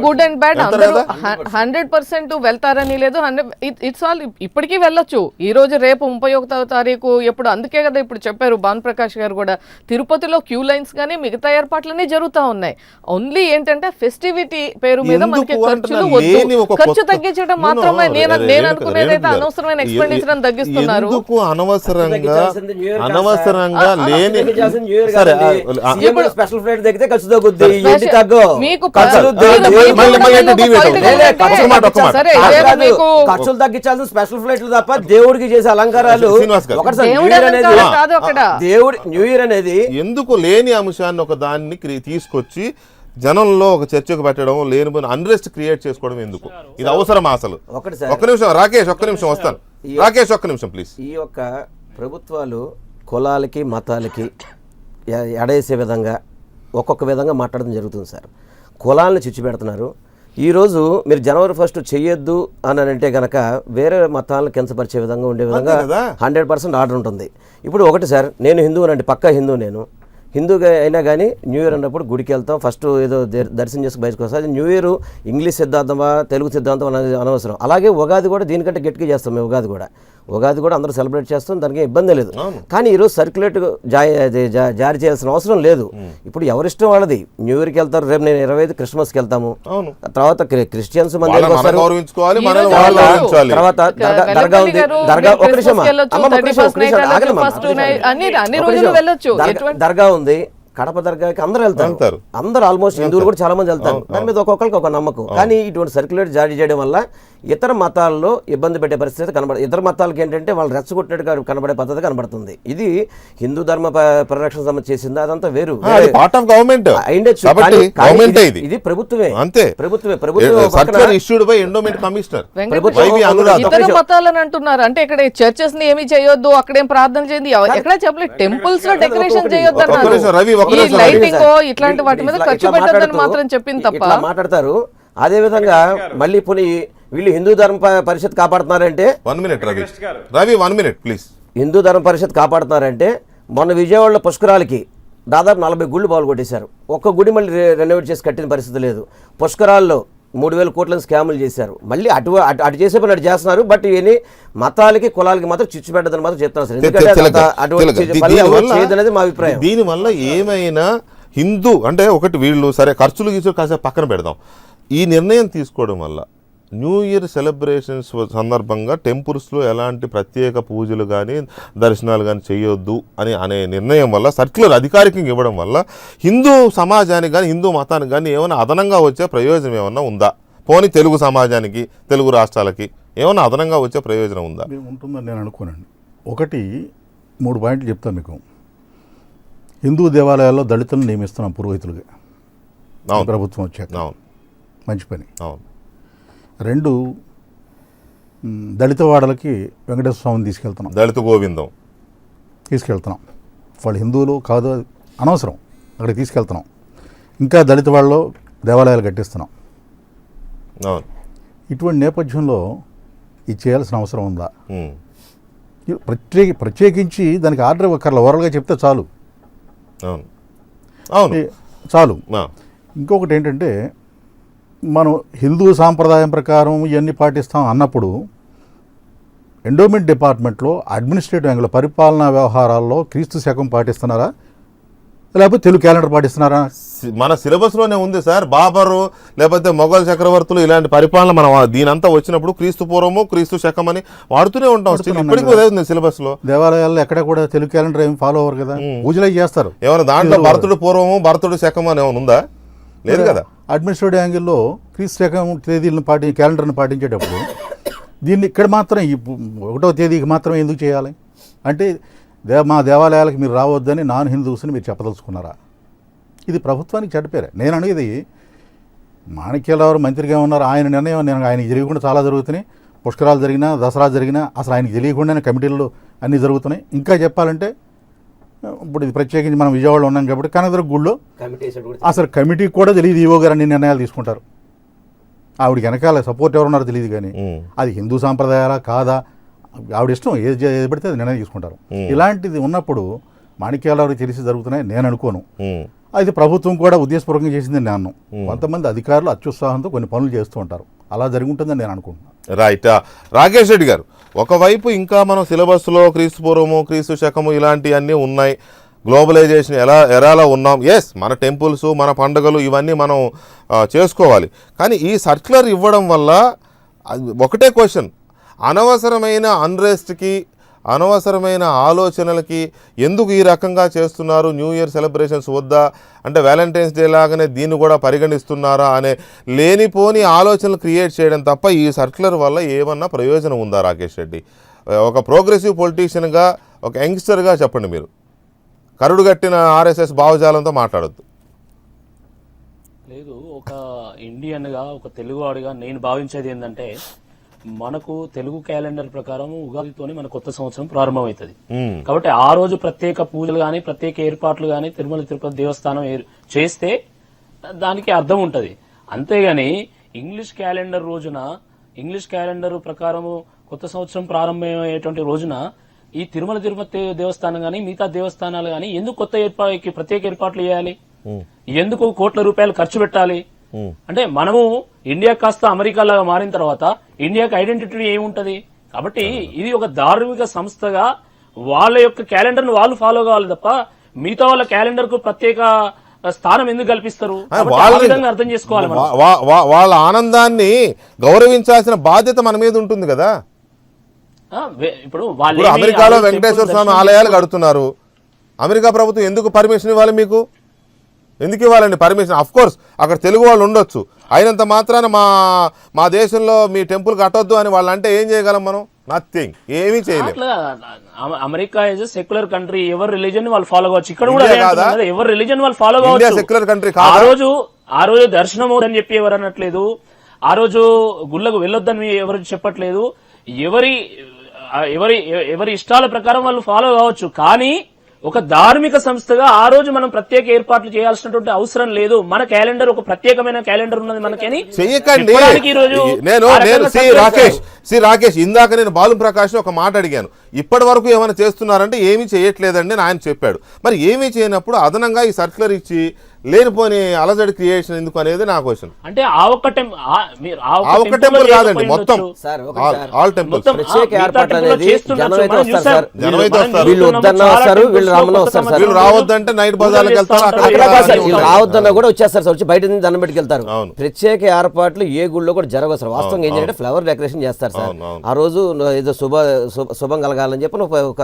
గుడ్ అండ్ బ్యాడ్ 100% వెళ్తారని లేదు. ఇట్స్ ఆల్ ఇప్పటికీ వెళ్ళొచ్చు. ఈ రోజు రేపు 31వ తారీఖు ఎప్పుడు, అందుకే కదా ఇప్పుడు చెప్పారు భాను ప్రకాష్ గారు కూడా, తిరుపతిలో క్యూ లైన్స్ కానీ మిగతా ఏర్పాట్లన్నీ జరుగుతూ ఉన్నాయి. ఓన్లీ ఏంటంటే ఫెస్టివిటీ పేరు మీద మనకి ఖర్చులు వద్దు, ఖర్చు తగ్గించడం మాత్రమే. నేను అనుకునేదైతే అనవసరమైన ఎక్స్పెండిచర్ అని తగ్గిస్తున్నారు. స్పెషల్ ఫ్లైట్ తగ్గితే ఖర్చు తగ్గుద్ది. ఖర్చులు తగ్గించాల్సిన స్పెషల్ ఫ్లైట్లు తప్ప దేవుడికి చేసే అలంకారాలు దేవుడి న్యూ ఇయర్ అనేది ఎందుకు లేని అంశాన్ని ఒక దాన్ని తీసుకొచ్చి జనంలో ఒక చర్చకు పెట్టడం, లేని అన్రెస్ట్ క్రియేట్ చేసుకోవడం ఎందుకు? ఇది అవసరమా అసలు? ఒక్క నిమిషం రాకేష్, ఒక్క నిమిషం వస్తాను. రాకేష్ ఒక్క నిమిషం ప్లీజ్. ఈ యొక్క ప్రభుత్వాలు కులాలకి మతాలకి ఎడేసే విధంగా ఒక్కొక్క విధంగా మాట్లాడడం జరుగుతుంది సార్. కులాలను చిచ్చు పెడుతున్నారు. ఈరోజు మీరు జనవరి 1 చెయ్యొద్దు అని అంటే కనుక వేరే మతాలను కించపరిచే విధంగా ఉండే విధంగా 100% ఆర్డర్ ఉంటుంది. ఇప్పుడు ఒకటి సార్, నేను హిందువునండి, పక్కా హిందూ. నేను హిందూగా అయినా కానీ న్యూ ఇయర్ అన్నప్పుడు గుడికి వెళ్తాం, ఫస్ట్ ఏదో దర్శనం చేసుకుని బయటకు వస్తాం. అది న్యూ ఇయర్ ఇంగ్లీష్ సిద్ధాంతమా తెలుగు సిద్ధాంతం అనేది అనవసరం. అలాగే ఉగాది కూడా దీనికంటే గట్టిగా చేస్తాం మేము. ఉగాది కూడా అందరూ సెలబ్రేట్ చేస్తాం, దానికి ఇబ్బంది లేదు. కానీ ఈరోజు సర్క్యులేట్ జారీ చేయాల్సిన అవసరం లేదు. ఇప్పుడు ఎవరిష్టం వాళ్ళది. న్యూ ఇయర్కి వెళ్తారు, రేపు నేను 25 క్రిస్మస్కి వెళ్తాము, తర్వాత క్రిస్టియన్స్ మన దగ్గర వస్తారు, తర్వాత దర్గా ఉంది, దర్గా ఉంది, కడప దర్గాకి అందరూ వెళ్తారు. అందరూ ఆల్మోస్ట్ హిందువులు కూడా చాలా మంది వెళ్తారు. దాని మీద ఒక్కొక్కరికి ఒక నమ్మకం. కానీ ఇటువంటి సర్క్యులేట్ జారీ చేయడం వల్ల ఇతర మతాల్లో ఇబ్బంది పెట్టే పరిస్థితి కనబడుతుంది. ఇతర మతాలకి ఏంటంటే వాళ్ళు రెచ్చగొట్టినట్టుగా కనబడే పద్ధతి కనబడుతుంది. ఇది హిందూ ధర్మ పరిరక్షణ సంబంధం చేసింది, అదంతా వేరు. ఇది ప్రభుత్వమే, ఇతర మతాలని అంటున్నారు. అంటే ఇక్కడ చర్చెస్ ని ఏమి చేయొద్దు, అక్కడేం ప్రార్థన చేయండి, ఎక్కడ చెప్పలేదు. టెంపుల్స్ లో డెకరేషన్ చేయొద్దు అన్నారు, లైటింగ్ ఇట్లాంటి వాటి మీద ఖర్చు పెట్టొద్దని మాత్రం చెప్పింది తప్ప మాట్లాడతారు. అదే విధంగా మళ్ళీ పోనీ వీళ్ళు హిందూ ధర్మ పరిషత్ కాపాడుతున్నారంటే, 1 minute Ravi 1 minute please. Hindu ధర్మ పరిషత్ కాపాడుతున్నారంటే మొన్న విజయవాడలో పుష్కరాలకి దాదాపు 40 గుళ్ళు పాల్గొట్టేశారు. ఒక్క గుడి మళ్ళీ రెనోవేట్ చేసి కట్టిన పరిస్థితి లేదు. పుష్కరాల్లో 3000 కోట్లను స్కాములు చేశారు. మళ్ళీ అటు చేసే పని అటు చేస్తున్నారు. బట్ ఇవన్నీ మతాలకి కులాలకి మాత్రం చిచ్చు పెట్టదని మాత్రం చెప్తున్నారు సార్. ఎందుకంటే అటువంటి మా అభిప్రాయం. దీనివల్ల ఏమైనా హిందూ అంటే ఒకటి వీళ్ళు సరే ఖర్చులు గీసులు కాసేపు పక్కన పెడదాం. ఈ నిర్ణయం తీసుకోవడం వల్ల న్యూ ఇయర్ సెలబ్రేషన్స్ సందర్భంగా టెంపుల్స్లో ఎలాంటి ప్రత్యేక పూజలు కానీ దర్శనాలు కానీ చేయొద్దు అనే నిర్ణయం వల్ల, సర్క్యులర్ అధికారికంగా ఇవ్వడం వల్ల హిందూ సమాజానికి కానీ హిందూ మతానికి కానీ ఏమైనా అదనంగా వచ్చే ప్రయోజనం ఏమన్నా ఉందా? పోనీ తెలుగు సమాజానికి, తెలుగు రాష్ట్రాలకి ఏమైనా అదనంగా వచ్చే ప్రయోజనం ఉందా? ఉంటుందని నేను అనుకోనండి. ఒకటి 3 పాయింట్లు చెప్తాను మీకు. హిందూ దేవాలయాల్లో దళితులను నియమిస్తున్నాం పురోహితులుగా అవును ప్రభుత్వం వచ్చాక, అవును మంచి పని. అవును 2 దళిత వాడలకి వెంకటేశ్వర స్వామిని దళిత గోవిందం తీసుకెళ్తున్నాం. వాళ్ళు హిందువులు కాదు అనవసరం, అక్కడికి తీసుకెళ్తున్నాం. ఇంకా దళిత వాళ్ళలో దేవాలయాలు కట్టిస్తున్నాం. అవును ఇటువంటి నేపథ్యంలో ఇది చేయాల్సిన అవసరం ఉందా? ఉమ్. ప్రత్యేకించి దానికి ఆర్డర్ ఇవ్వక్కర్ల, ఓరల్గా చెప్తే చాలు. అవును అవును చాలు. ఆ. ఇంకొకటి ఏంటంటే, మనం హిందూ సాంప్రదాయం ప్రకారం ఇవన్నీ పాటిస్తాం అన్నప్పుడు ఎండోమెంట్ డిపార్ట్మెంట్లో అడ్మినిస్ట్రేటివ్ యాంగిల్ పరిపాలనా వ్యవహారాల్లో క్రీస్తు శకం పాటిస్తున్నారా లేకపోతే తెలుగు క్యాలెండర్ పాటిస్తున్నారా? మన సిలబస్లోనే ఉంది సార్. బాబరు లేకపోతే మొఘల్ చక్రవర్తులు ఇలాంటి పరిపాలన మనం దీనంతా వచ్చినప్పుడు క్రీస్తు పూర్వము క్రీస్తు శకం అని వాడుతూనే ఉంటాం. ఇప్పటికీ అదే ఉంది సిలబస్లో. దేవాలయాల్లో ఎక్కడ కూడా తెలుగు క్యాలెండర్ ఏమి ఫాలో అవ్వరు కదా, పూజలు అవి చేస్తారు. ఏమైనా దాంట్లో భరతుడు పూర్వము భరతుడు శకం అని ఏమైనా ఉందా? లేదు కదా. అడ్మినిస్ట్రేటివ్ యాంగిల్లో క్రీస్తు శకం తేదీలను క్యాలెండర్ని పాటించేటప్పుడు దీన్ని ఇక్కడ మాత్రం 1వ తేదీకి మాత్రం ఎందుకు చేయాలి అంటే, మా దేవాలయాలకు మీరు రావద్దని నాన్ హిందూస్ని మీరు చెప్పదలుచుకున్నారా? ఇది ప్రభుత్వానికి చెడ్డపేరే. నేను అనేది మాణిక్యాలరావు మంత్రిగా ఉన్నారు, ఆయన నిర్ణయం నేను ఆయనకి తెలియకుండా చాలా జరుగుతున్నాయి. పుష్కరాలు జరిగినా దసరా జరిగినా అసలు ఆయనకి తెలియకుండానే కమిటీలు అన్నీ జరుగుతున్నాయి. ఇంకా చెప్పాలంటే ఇప్పుడు ఇది ప్రత్యేకించి మనం విజయవాడలో ఉన్నాం కాబట్టి కనకదుర్గ గుళ్ళో అసలు కమిటీకి కూడా తెలియదు ఈవో గారు అన్ని నిర్ణయాలు తీసుకుంటారు. ఆవిడకి వెనకాల సపోర్ట్ ఎవరున్నారో తెలియదు, కానీ అది హిందూ సాంప్రదాయాలా కాదా ఆవిడ ఇష్టం, ఏది పడితే అది నిర్ణయం తీసుకుంటారు. ఇలాంటిది ఉన్నప్పుడు మాణిక్యాలరావు తెలిసి జరుగుతున్నాయి నేను అనుకోను. అది ప్రభుత్వం కూడా ఉద్దేశపూర్వకంగా చేసిందని నేను అన్నాను. కొంతమంది అధికారులు అత్యుత్సాహంతో కొన్ని పనులు చేస్తూ ఉంటారు, అలా జరుగుంటుందని నేను అనుకుంటున్నాను. రైట్. రాకేష్ రెడ్డి గారు, ఒకవైపు ఇంకా మనం సిలబస్లో క్రీస్తు పూర్వము క్రీస్తు శకము ఇలాంటివన్నీ ఉన్నాయి. గ్లోబలైజేషన్ ఎరాలో ఉన్నాం. ఎస్, మన టెంపుల్స్ మన పండుగలు ఇవన్నీ మనం చేసుకోవాలి. కానీ ఈ సర్క్యులర్ ఇవ్వడం వల్ల ఒకటే క్వశ్చన్, అనవసరమైన అన్రెస్ట్కి అనవసరమైన ఆలోచనలకి ఎందుకు ఈ రకంగా చేస్తున్నారు? న్యూ ఇయర్ సెలబ్రేషన్స్ వద్దా అంటే వ్యాలంటైన్స్ డే లాగానే దీన్ని కూడా పరిగణిస్తున్నారా అనే లేనిపోని ఆలోచనలు క్రియేట్ చేయడం తప్ప ఈ సర్క్యులర్ వల్ల ఏమన్నా ప్రయోజనం ఉందా? రాకేష్ రెడ్డి, ఒక ప్రోగ్రెసివ్ పొలిటీషియన్గా, ఒక యంగ్స్టర్గా చెప్పండి. మీరు కరుడుగట్టిన ఆర్ఎస్ఎస్ భావజాలంతో మాట్లాడొద్దు. లేదు, ఒక ఇండియన్గా ఒక తెలుగువాడిగా నేను భావించేది ఏంటంటే, మనకు తెలుగు క్యాలెండర్ ప్రకారం ఉగాదితోనే మన కొత్త సంవత్సరం ప్రారంభమవుతుంది. కాబట్టి ఆ రోజు ప్రత్యేక పూజలు గాని ప్రత్యేక ఏర్పాట్లు గాని తిరుమల తిరుపతి దేవస్థానం చేస్తే దానికి అర్థం ఉంటది. అంతేగాని ఇంగ్లీష్ క్యాలెండర్ రోజున, ఇంగ్లీష్ క్యాలెండర్ ప్రకారము కొత్త సంవత్సరం ప్రారంభమయ్యేటువంటి రోజున ఈ తిరుమల తిరుపతి దేవస్థానం గాని మిగతా దేవస్థానాలు గాని ఎందుకు ప్రత్యేక ఏర్పాట్లు చేయాలి? ఎందుకు కోట్ల రూపాయలు ఖర్చు పెట్టాలి? అంటే మనము ఇండియా కాస్త అమెరికాలాగా మారిన తర్వాత ఇండియాకి ఐడెంటిటీ ఏముంటది? కాబట్టి ఇది ఒక ధార్మిక సంస్థగా వాళ్ళ యొక్క క్యాలెండర్ ను వాళ్ళు ఫాలో కావాలి తప్ప మిగతా వాళ్ళ క్యాలెండర్ కు ప్రత్యేక స్థానం ఎందుకు కల్పిస్తారు? అర్థం చేసుకోవాలి. వాళ్ళ ఆనందాన్ని గౌరవించాల్సిన బాధ్యత మన మీద ఉంటుంది కదా. ఇప్పుడు అమెరికాలో వెంకటేశ్వర స్వామి ఆలయాలు కడుతున్నారు. అమెరికా ప్రభుత్వం ఎందుకు పర్మిషన్ ఇవ్వాలి? మీకు ఎందుకు ఇవ్వాలండి పర్మిషన్? అఫ్ కోర్స్ అక్కడ తెలుగు వాళ్ళు ఉండొచ్చు, అయినంత మాత్రాన మా దేశంలో మీ టెంపుల్ కట్టొద్దు అని వాళ్ళు అంటే ఏం చేయగలం మనం? నథింగ్, ఏమీ చేయలేదు. అమెరికా ఇస్ సెక్యులర్ కంట్రీ, ఎవరి రిలీజన్ వాళ్ళు ఫాలో కావచ్చు. ఇక్కడ కూడా ఎవరి రిలీజన్ వాళ్ళు ఫాలో కావచ్చు. Secular country. ఆ రోజు దర్శనం అవుదని చెప్పి ఎవరు అనట్లేదు, ఆ రోజు గుళ్ళకు వెళ్ళొద్దని ఎవరు చెప్పట్లేదు. ఎవరి ఇష్టాల ప్రకారం వాళ్ళు ఫాలో కావచ్చు. కానీ ఒక ధార్మిక సంస్థగా ఆ రోజు మనం ప్రత్యేక ఏర్పాట్లు చేయాల్సినటువంటి అవసరం లేదు. మన క్యాలెండర్ ఒక ప్రత్యేకమైన క్యాలెండర్ ఉన్నది మనకని చెయ్యకండి. రాకేష్, ఇందాక నేను బాలు ప్రకాష్ ఒక మాట అడిగాను, ఇప్పటి వరకు ఏమైనా చేస్తున్నారంటే ఏమీ చేయట్లేదండి అని ఆయన చెప్పాడు. మరి ఏమీ చేయనప్పుడు అదనంగా ఈ సర్క్యులర్ ఇచ్చి లేనిపోని అలజడి క్రియేషన్ ఎందుకు అనేది నా క్వశ్చన్. అంటే ఆ ఒక్క టెంపుల్ కాదండి, మొత్తం ఆల్ టెంపుల్స్. వీళ్ళు రావద్దంటే నైట్ బజార్లకు వెళ్తారు, రావద్దన్నా కూడా వచ్చేస్తారు సార్, వచ్చి బయట నుంచి దండం పెట్టుకెళ్తారు. ప్రత్యేక ఏర్పాట్లు ఏ గుళ్ళో కూడా జరగవు సార్. వాస్తవం ఏంటంటే ఫ్లవర్ డెకరేషన్ చేస్తారు సార్. ఆ రోజు ఏదో శుభం కలగాలని చెప్పి ఒక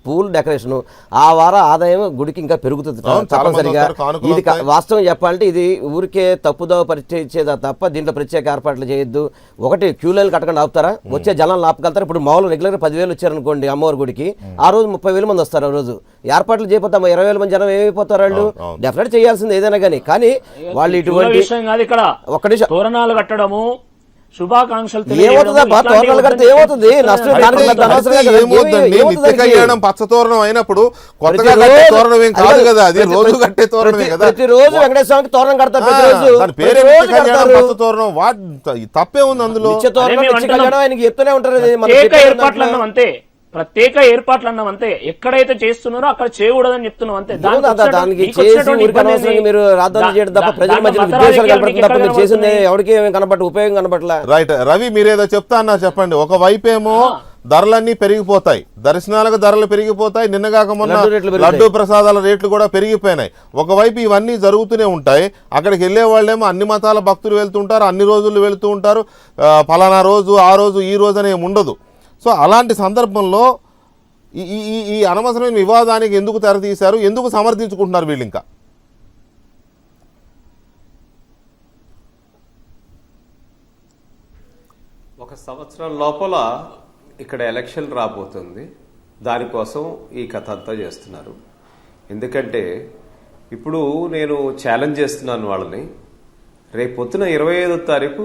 పూల్ డెకరేషన్ ఆ వారం ఆదాయం గుడికి ఇంకా పెరుగుతుంది అవును, చాలా మంది తప్పనిసరిగా. వస్తారు, కానుకలు ఇది వస్తాయి. వాస్తవం చెప్పాలంటే ఇది ఊరికే తప్పుదోవ పరిచయించేదా తప్ప దీంట్లో ప్రత్యేక ఏర్పాట్లు చేయొద్దు. ఒకటి క్యూ లైన్ కట్టకుండా ఆపుతారా, వచ్చే జనాలను ఆపగలుగుతారు. ఇప్పుడు మామూలు రెగ్యులర్ 10,000 వచ్చారనుకోండి అమ్మవారి గుడికి, ఆ రోజు 30,000 మంది వస్తారు. ఆ రోజు ఏర్పాట్లు చేయకపోతే 20,000 మంది జనం ఏమైపోతారు వాళ్ళు? డెఫినెట్ చేయాల్సింది ఏదైనా కానీ వాళ్ళు ఇటువంటి విషయం కాదు ఇక్కడ. ఒక్క నిమిషం తోరణాలు కట్టడము, శుభాకాంక్షలు ఏమవుతుందా? తోరణాలు కడితే ఏమవుతుంది? నష్టం దానికి పెద్ద అనవసరంగా కదా. ఏమవుతుందండి, ఏమవుతుంది నిత్య దానికి? కళ్యాణం పచ్చ తోరణం అయినప్పుడు కొత్తగా ప్రతిరోజు కట్టే తోరణం ఏం కాదు కదా, అది రోజు ప్రతి- కట్టే తోరణమే కదా. ప్రతిరోజు వెంకటేశ్వర స్వామికి తోరణం కడతారు. ప్రతిరోజు దాని పేరే ప్రతిరోజు నిత్య కళ్యాణం కడతారు. పచ్చ తోరణం. తప్పే ఉంది అందులో. నిత్య తోరణం, అదే మేము నిత్య కళ్యాణం ఆయనకి చెప్తూనే ఉంటారు. అది మనం ప్రత్యేక చెప్పే ఏర్పాట్లు దాంట్లో. అన్నాం అంతే, ప్రత్యేక ఏర్పాట్లు అన్నాం అంతే. ఎక్కడైతే చేస్తున్నారో అక్కడ చేయకూడదని చెప్తున్నాం అంతే. దానికి చేసి ఊరికి అనవసరంగా మీరు రాద్దాలు చేయడం తప్ప ప్రజల మధ్య విద్వేషాలు కనపడుతుంది తప్ప మీరు చేసింది ఎవరికి ఏమి కనపట్టు ఉపయోగం కనపట్ల. రైట్ రవి, మీరేదో చెప్తా అన్నా చెప్పండి. ఒక వైపేమో ధరలన్నీ పెరిగిపోతాయి, దర్శనాలకు ధరలు పెరిగిపోతాయి. నిన్నగాక మొన్న లడ్డు రేట్లు పెరిగాయి. లడ్డు ప్రసాదాల రేట్లు కూడా పెరిగిపోయినాయి. ఒకవైపు ఇవన్నీ జరుగుతూనే ఉంటాయి. అక్కడికి వెళ్ళే వాళ్ళేమో అన్ని మతాల భక్తులు వెళ్తుంటారు, అన్ని రోజులు వెళ్తూ ఉంటారు. ఫలానా రోజు ఆ రోజు ఈ రోజు అనేమి ఉండదు. సో అలాంటి సందర్భంలో ఈ అనవసరమైన వివాదానికి ఎందుకు తెరతీశారు, ఎందుకు సమర్థించుకుంటున్నారు వీళ్ళు? ఇంకా ఒక సంవత్సరం లోపల ఇక్కడ ఎలక్షన్ రాబోతుంది, దానికోసం ఈ కథ అంతా చేస్తున్నారు. ఎందుకంటే ఇప్పుడు నేను ఛాలెంజ్ చేస్తున్నాను వాళ్ళని, రేపు పొద్దున 25వ తారీఖు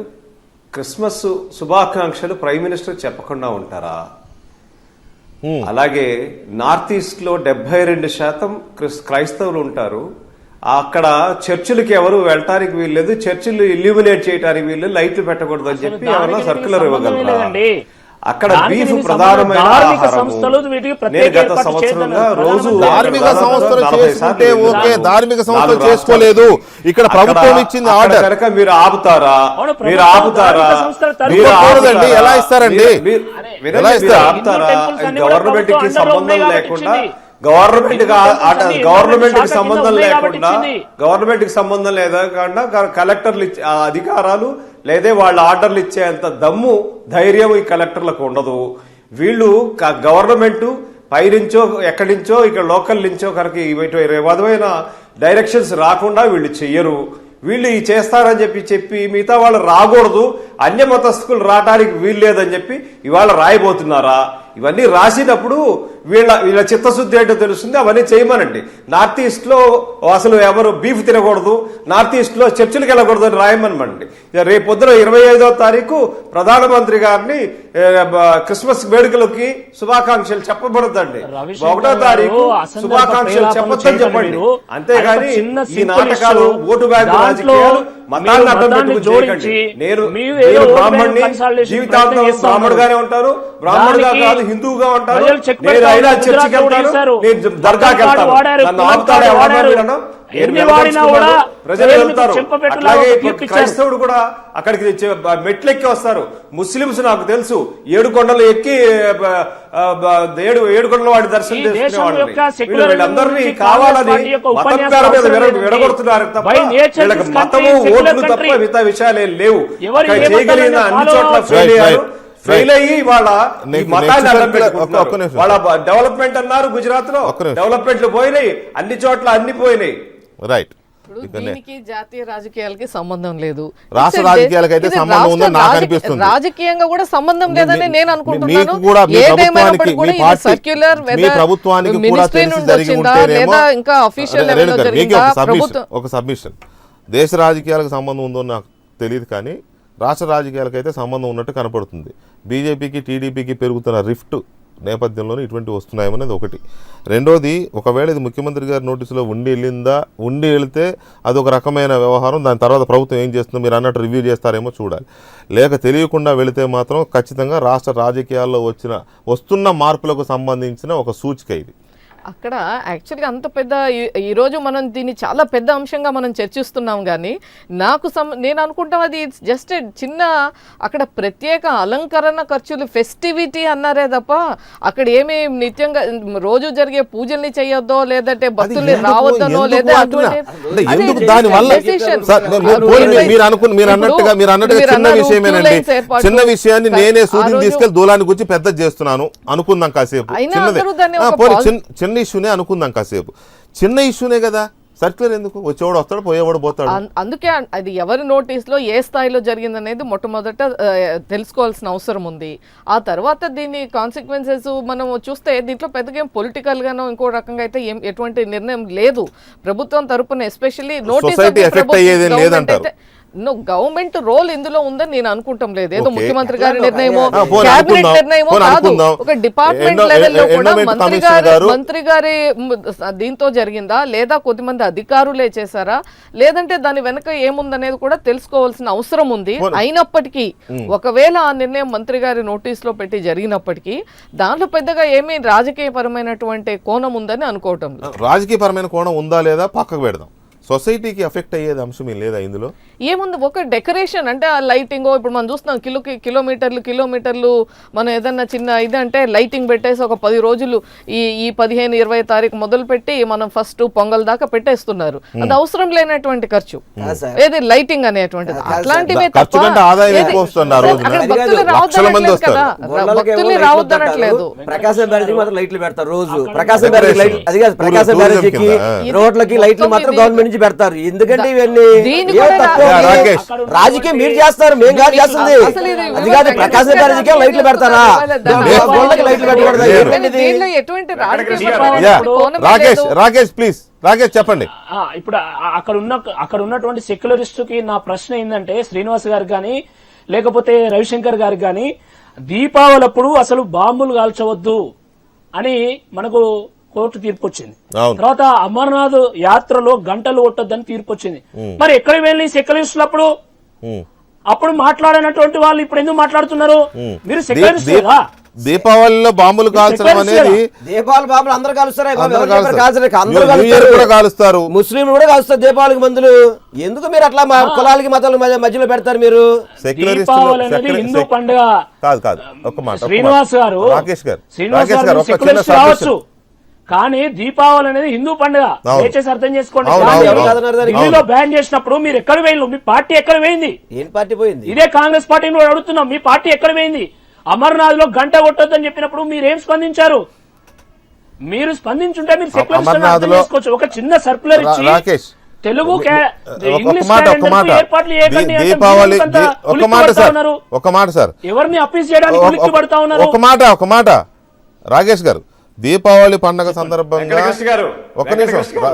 క్రిస్మస్ శుభాకాంక్షలు ప్రైమ్ మినిస్టర్ చెప్పకుండా ఉంటారా? అలాగే నార్త్ ఈస్ట్ లో 72% క్రైస్తవులు ఉంటారు. అక్కడ చర్చిలకి ఎవరు వెళ్ళటానికి వీల్లేదు, చర్చిలు ఇల్యూమినేట్ చేయడానికి వీల్లేదు, లైట్లు పెట్టకూడదు అని చెప్పి ఎవరన్నా సర్కులర్ ఇవ్వగలరా? అక్కడ బీఫ్ ప్రధానమైన ఆహారము. నేను గత సంవత్సరంగా రోజు ధార్మిక సంస్థలు చేసుకుంటే ఓకే, ధార్మిక సంస్థలు చేసుకోలేదు. ఇక్కడ ప్రభుత్వం ఇచ్చింది ఆర్డర్ కనుక మీరు ఆపుతారా? మీరు ఆపుతారా? ఎలా ఇస్తారండి? ఎలా ఇస్తారు? ఆపుతారా? గవర్నమెంట్ కి సంబంధం లేకుండా గవర్నమెంట్ కి సంబంధం లేకుండా గవర్నమెంట్ కి సంబంధం లేకుండా కలెక్టర్లు అధికారాలు లేదా వాళ్ళ ఆర్డర్లు ఇచ్చేంత దమ్ము ధైర్యం ఈ కలెక్టర్లకు ఉండదు. వీళ్ళు గవర్నమెంట్ పైనుంచో ఎక్కడి నుంచో ఇక్కడ లోకల్ నుంచో కనుక విధమైన డైరెక్షన్స్ రాకుండా వీళ్ళు చెయ్యరు. వీళ్ళు ఈ చేస్తారని చెప్పి మిగతా వాళ్ళు రాకూడదు, అన్య మతస్థులు రావడానికి వీలు లేదని చెప్పి ఇవాళ రాయబోతున్నారా? ఇవన్నీ రాసినప్పుడు వీళ్ళ చిత్తశుద్ధి ఏంటో తెలుస్తుంది. అవన్నీ చేయమనండి. నార్త్ ఈస్ట్ లో అసలు ఎవరు బీఫ్ తినకూడదు, నార్త్ ఈస్ట్ లో చర్చిలకు వెళ్ళకూడదు అని రాయమనమండి. రేపు పొద్దున 25వ తారీఖు ప్రధానమంత్రి గారిని క్రిస్మస్ వేడుకలకి శుభాకాంక్షలు చెప్పబడద్దండి. 1వ తారీఖు శుభాకాంక్షలు చెప్పొద్దని చెప్పండి. అంతేగాని ఈ నాటకాలు, ఓటు బ్యాంకు రాజకీయాలు, మతాన్ని అడ్డం పెట్టుకుని చేయకండి. నేను బ్రాహ్మణ్ణి, జీవితాంతం బ్రాహ్మణుగానే ఉంటారు, బ్రాహ్మణుగా కాదు హిందువుగా ఉంటారు. నేను అయినా చర్చికి వెళ్తాను, నేను దర్గాకి వెళ్తాను. నన్ను ఆపుతాడే ఎవరన్నా? ప్రజలు వెళ్తారు. అట్లాగే క్రైస్తవుడు కూడా అక్కడికి మెట్లెక్కి వస్తారు. ముస్లింస్ నాకు తెలుసు 7 కొండలు ఎక్కి 7 కొండల వాడి దర్శనం చేసుకునేవాడిని. వీళ్ళందరినీ కావాలని మతం పేరు మీద విడగొడుతున్నారు తప్ప వీళ్ళకి మతము, ఓట్లు తప్ప మిగతా విషయాలు ఏం లేవు. చేయగలిగిన అన్ని చోట్ల ఫెయిల్ అయ్యారు. ఫెయిల్ అయ్యి వాళ్ళ మతాన్ని అడ్డం పెట్టుకుంటున్నారు. వాళ్ళ డెవలప్మెంట్ అన్నారు, గుజరాత్ లో డెవలప్మెంట్లు పోయినాయి, అన్ని చోట్ల అన్ని పోయినాయి. రైట్. దీనికి జాతీయ రాజకీయాలకి సంబంధం లేదు, రాష్ట్ర రాజకీయాలకు అయితే సంబంధం ఉందని నాకు అనిపిస్తుంది. రాజకీయంగా కూడా సంబంధం లేదని నేను అనుకుంటున్నాను. మీకు కూడా మీ ప్రభుత్వానికి, మీ పార్టీ, మీ ప్రభుత్వానికి కూడా తెలిసి జరిగి ఉంటేనేమో. ఇంకా అఫీషియల్ లెవెల్లో జరిగిందా? ఒక సబ్మిషన్, దేశ రాజకీయాలకు సంబంధం ఉందో నాకు తెలియదు, కానీ రాష్ట్ర రాజకీయాలకు అయితే సంబంధం ఉన్నట్టు కనపడుతుంది. బీజేపీకి, టీడీపీకి పెరుగుతున్న రిఫ్ట్ నేపథ్యంలోనే ఇటువంటివి వస్తున్నాయనేది ఒకటి. రెండోది, ఒకవేళ ఇది ముఖ్యమంత్రి గారి నోటీసులో ఉండి వెళితే అదొక రకమైన వ్యవహారం. దాని తర్వాత ప్రభుత్వం ఏం చేస్తుందో మీరు అన్నట్టు రివ్యూ చేస్తారేమో చూడాలి. లేక తెలియకుండా వెళితే మాత్రం ఖచ్చితంగా రాష్ట్ర రాజకీయాల్లో వస్తున్న మార్పులకు సంబంధించిన ఒక సూచిక ఇది. అక్కడ యాక్చువల్గా అంత పెద్ద ఈరోజు మనం దీన్ని చాలా పెద్ద అంశంగా మనం చర్చిస్తున్నాం కానీ నేను అనుకుంటాం అది జస్ట్ చిన్న అక్కడ ప్రత్యేక అలంకరణ ఖర్చులు ఫెస్టివిటీ అన్నారే తప్ప అక్కడ ఏమి నిత్యంగా రోజు జరిగే పూజల్ని చేయొద్దో లేదంటే భక్తుల్ని రావద్దనో లేదా మీరు అన్నట్టుగా చిన్న విషయమేనండి. చిన్న విషయాన్ని నేనే సూదిని తీసుకెళ్లి దూలాన్ని గురించి పెద్ద చేస్తున్నాను అనుకుందాం కాసేపు. చిన్న ఇష్యూనే అనుకుందాం కాసేపు. చిన్న ఇష్యూనే కదా, సర్క్యులర్ ఎందుకు? వచ్చేవాడు వస్తాడు, పోయేవాడు పోతాడు. అందుకే అది ఎవరి నోటీస్లో ఏ స్థాయిలో జరిగిందనేది మొట్టమొదట తెలుసుకోవాల్సిన అవసరం ఉంది. ఆ తర్వాత దీని కాన్సిక్వెన్సెస్ మనం చూస్తే దీంట్లో పెద్దగా పొలిటికల్ గానో ఇంకో రకంగా అయితే ఎటువంటి నిర్ణయం లేదు ప్రభుత్వం తరపున. ఎస్పెషల్లీ నోటీస్ గవర్నమెంట్ రోల్ ఇందులో ఉందని నేను అనుకుంటాం లేదు. ఏదో ముఖ్యమంత్రి గారి నిర్ణయమో క్యాబినెట్ నిర్ణయమో కాదు, ఒక డిపార్ట్మెంట్ లెవెల్లో కూడా మంత్రి గారి దీంతో జరిగిందా లేదా కొద్దిమంది అధికారులే చేశారా లేదంటే దాని వెనక ఏముందనేది కూడా తెలుసుకోవాల్సిన అవసరం ఉంది. అయినప్పటికీ ఒకవేళ ఆ నిర్ణయం మంత్రి గారి నోటీస్ లో పెట్టి జరిగినప్పటికీ దాంట్లో పెద్దగా ఏమీ రాజకీయపరమైనటువంటి కోణం ఉందని అనుకోవటం. రాజకీయపరమైన కోణం ఉందా లేదా పక్కకు పెడదాం. సొసైటీకి ఎఫెక్ట్ అయ్యేది అంశం ఏం లేదా ఇందులో? ఏముంది, ఒక డెకరేషన్ అంటే ఆ లైటింగ్. ఇప్పుడు మనం చూస్తున్నాం కిలోమీటర్లు మనం ఏదన్నా చిన్న ఇదంటే లైటింగ్ పెట్టేసి ఒక 10 రోజులు ఈ 15-20 తారీఖు మొదలు పెట్టి మనం ఫస్ట్ పొంగల్ దాకా పెట్టేస్తున్నారు. అది అవసరం లేనటువంటి ఖర్చు ఏది లైటింగ్ అనేటువంటిది. అట్లాంటివే తప్ప భక్తుల్ని రావద్దనట్లేదు. ప్రకాశం బ్యారేజీకి మాత్రం లైట్లు పెడతారు రోజు. ప్రకాశం బ్యారేజీకి రోడ్లకి లైట్లు మాత్రం గవర్నమెంట్ నుంచి పెడతారు. ఎందుకంటే ఇవన్నీ రాజకీయం మీరు చేస్తారు, మేము కాదు చేస్తుంది. అది కాదు, ప్రకాశం బ్యారేజీకి లైట్లు పెడతారా? లైట్లు రాకేష్ ప్లీజ్, రాకేష్ చెప్పండి. ఇప్పుడు అక్కడ ఉన్నటువంటి సెక్యులరిస్ట్ కి నా ప్రశ్న ఏంటంటే, శ్రీనివాస్ గారికి కానీ లేకపోతే రవిశంకర్ గారికి కానీ దీపావళి అప్పుడు అసలు బాంబులు కాల్చవద్దు అని మనకు కోర్టు తీర్పు వచ్చింది. తర్వాత అమర్నాథ్ యాత్రలో గంటలు కొట్టొద్దని తీర్పు వచ్చింది. మరి ఎక్కడికి వెళ్ళి సెక్యులరిస్టులు అప్పుడు మాట్లాడినటువంటి వాళ్ళు ఇప్పుడు ఎందుకు మాట్లాడుతున్నారు? మీరు సెక్యులరిస్ట్ కదా. దీపావళిలో బాంబులు కాల్చడం అనేది, దీపావళి బాంబులు అందరూ కాలుస్తారు, ముస్లింలు కూడా కాలుస్తారు దీపావళికి మందులు. ఎందుకు మీరు అట్లా కులాలకి మతాల మధ్యలో పెడతారు? మీరు హిందూ పండుగ కాదు. ఒక్క మాట, శ్రీనివాస్ గారు, రాకేష్ గారు కావచ్చు, కానీ దీపావళి అనేది హిందూ పండుగ దయచేసి అర్థం చేసుకోండి. ఢిల్లీలో బ్యాన్ చేసినప్పుడు మీరు ఎక్కడ పోయింది? మీ పార్టీ ఎక్కడ పోయింది? ఏం పార్టీ పోయింది? ఇదే కాంగ్రెస్ పార్టీని కూడా అడుగుతున్నాం, మీ పార్టీ ఎక్కడ పోయింది? అమర్నాథ్ లో గంట కొట్టొద్దని చెప్పినప్పుడు మీరేం స్పందించారు? మీరు స్పందించుంటే మీరు సెక్యులర్ చేసుకోవచ్చు. ఒక చిన్న సర్క్యులర్ ఇచ్చి తెలుగు దీపావళి ఒక మాట సార్, ఎవరిని అప్పీల్ చేయడానికి ఒక మాట రాకేష్ గారు, దీపావళి పండుగ సందర్భంగా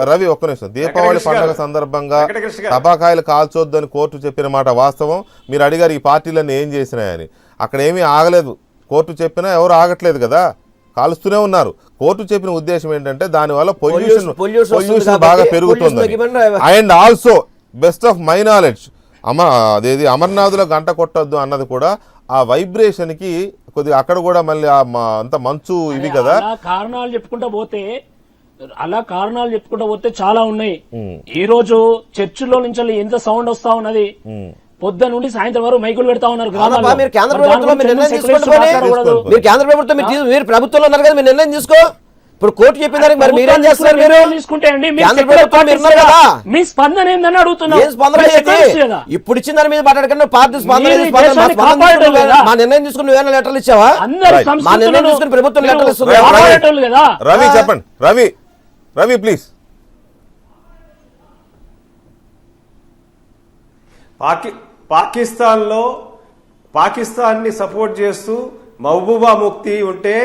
రవి ఒక్క నిమిషం, దీపావళి పండుగ సందర్భంగా టపాకాయలు కాల్చొద్దని కోర్టు చెప్పిన మాట వాస్తవం. మీరు అడిగారు ఈ పార్టీలన్నీ ఏం చేసినాయని. అక్కడ ఏమీ ఆగలేదు. కోర్టు చెప్పినా ఎవరు ఆగట్లేదు కదా, కాలుస్తూనే ఉన్నారు. కోర్టు చెప్పిన ఉద్దేశం ఏంటంటే దానివల్ల పొల్యూషన్ బాగా పెరుగుతుంది. And also best of my knowledge అదేది అమర్నాథ్లో గంట కొట్టొద్దు అన్నది కూడా ఆ వైబ్రేషన్ కి కొద్దిగా అక్కడ కూడా మళ్ళీ అంత మంచు ఇది కదా. కారణాలు చెప్పుకుంటా పోతే చాలా ఉన్నాయి. ఈ రోజు చర్చిలో నుంచి ఎంత సౌండ్ వస్తా ఉన్నది, పొద్దున నుండి సాయంత్రం వరకు మైకులు పెడతా ఉన్నారు. మీరు కేంద్ర ప్రభుత్వం మీరు ప్రభుత్వంలో ఉన్నారు కదా, మీరు నిర్ణయం తీసుకో. ఇప్పుడు కోర్టు చెప్పిన దానికి మరి మీరేం చేస్తున్నారు? మీరు తీసుకుంటే అండి మీ స్పందన ఏందని అడుగుతున్నా. ఇప్పుడు ఇచ్చిన దాని మీద మాట్లాడకుండా పార్టీ మా నిర్ణయం తీసుకుని నువ్వేనా లెటర్లు ఇచ్చావా? మా నిర్ణయం తీసుకుని ప్రభుత్వం లెటర్లు ఇస్తుంది. రవి చెప్పండి, రవి ప్లీజ్. పాకిస్తాన్ని సపోర్ట్ చేస్తూ మహబూబా ముఫ్తీ ఉంటే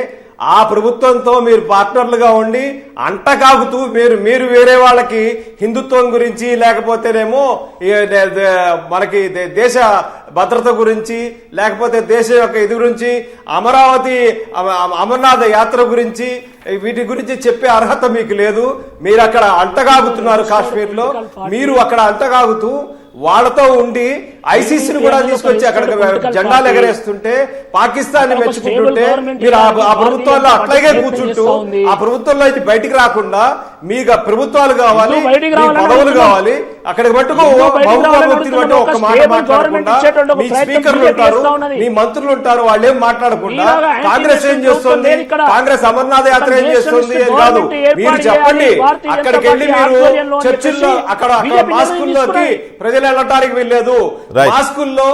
ఆ ప్రభుత్వంతో మీరు పార్ట్నర్లుగా ఉండి అంటకాగుతూ మీరు వేరే వాళ్ళకి హిందుత్వం గురించి లేకపోతేనేమో మనకి దేశ భద్రత గురించి లేకపోతే దేశం యొక్క ఇది గురించి అమర్నాథ్ యాత్ర గురించి వీటి గురించి చెప్పే అర్హత మీకు లేదు. మీరు అక్కడ అంటగాగుతున్నారు. కాశ్మీర్ లో మీరు అక్కడ అంటగాగుతూ వాళ్ళతో ఉండి ఐసీసీని కూడా తీసుకొచ్చి అక్కడ జెండాలు ఎగరేస్తుంటే, పాకిస్తాన్ మెచ్చుకుంటుంటే, మీరు ఆ ప్రభుత్వాల్లో అట్లాగే కూర్చుంటూ ఆ ప్రభుత్వంలో అయితే బయటికి రాకుండా మీకు ప్రభుత్వాలు కావాలి, పదవులు కావాలి, అక్కడికి మట్టుకు ఒక్క మాట మాట్లాడకుండా మీ స్పీకర్లు ఉంటారు, మీ మంత్రులు ఉంటారు, వాళ్ళు ఏం మాట్లాడకుండా కాంగ్రెస్ ఏం చేస్తుంది, కాంగ్రెస్ అమర్నాథ్ యాత్ర ఏం చేస్తుంది కాదు. మీరు చెప్పండి, అక్కడికి వెళ్ళి మీరు చర్చిల్లో అక్కడ మాస్కుల్లోకి ప్రజలు వెళ్ళటానికి వెళ్ళలేదు, మాస్కుల్లో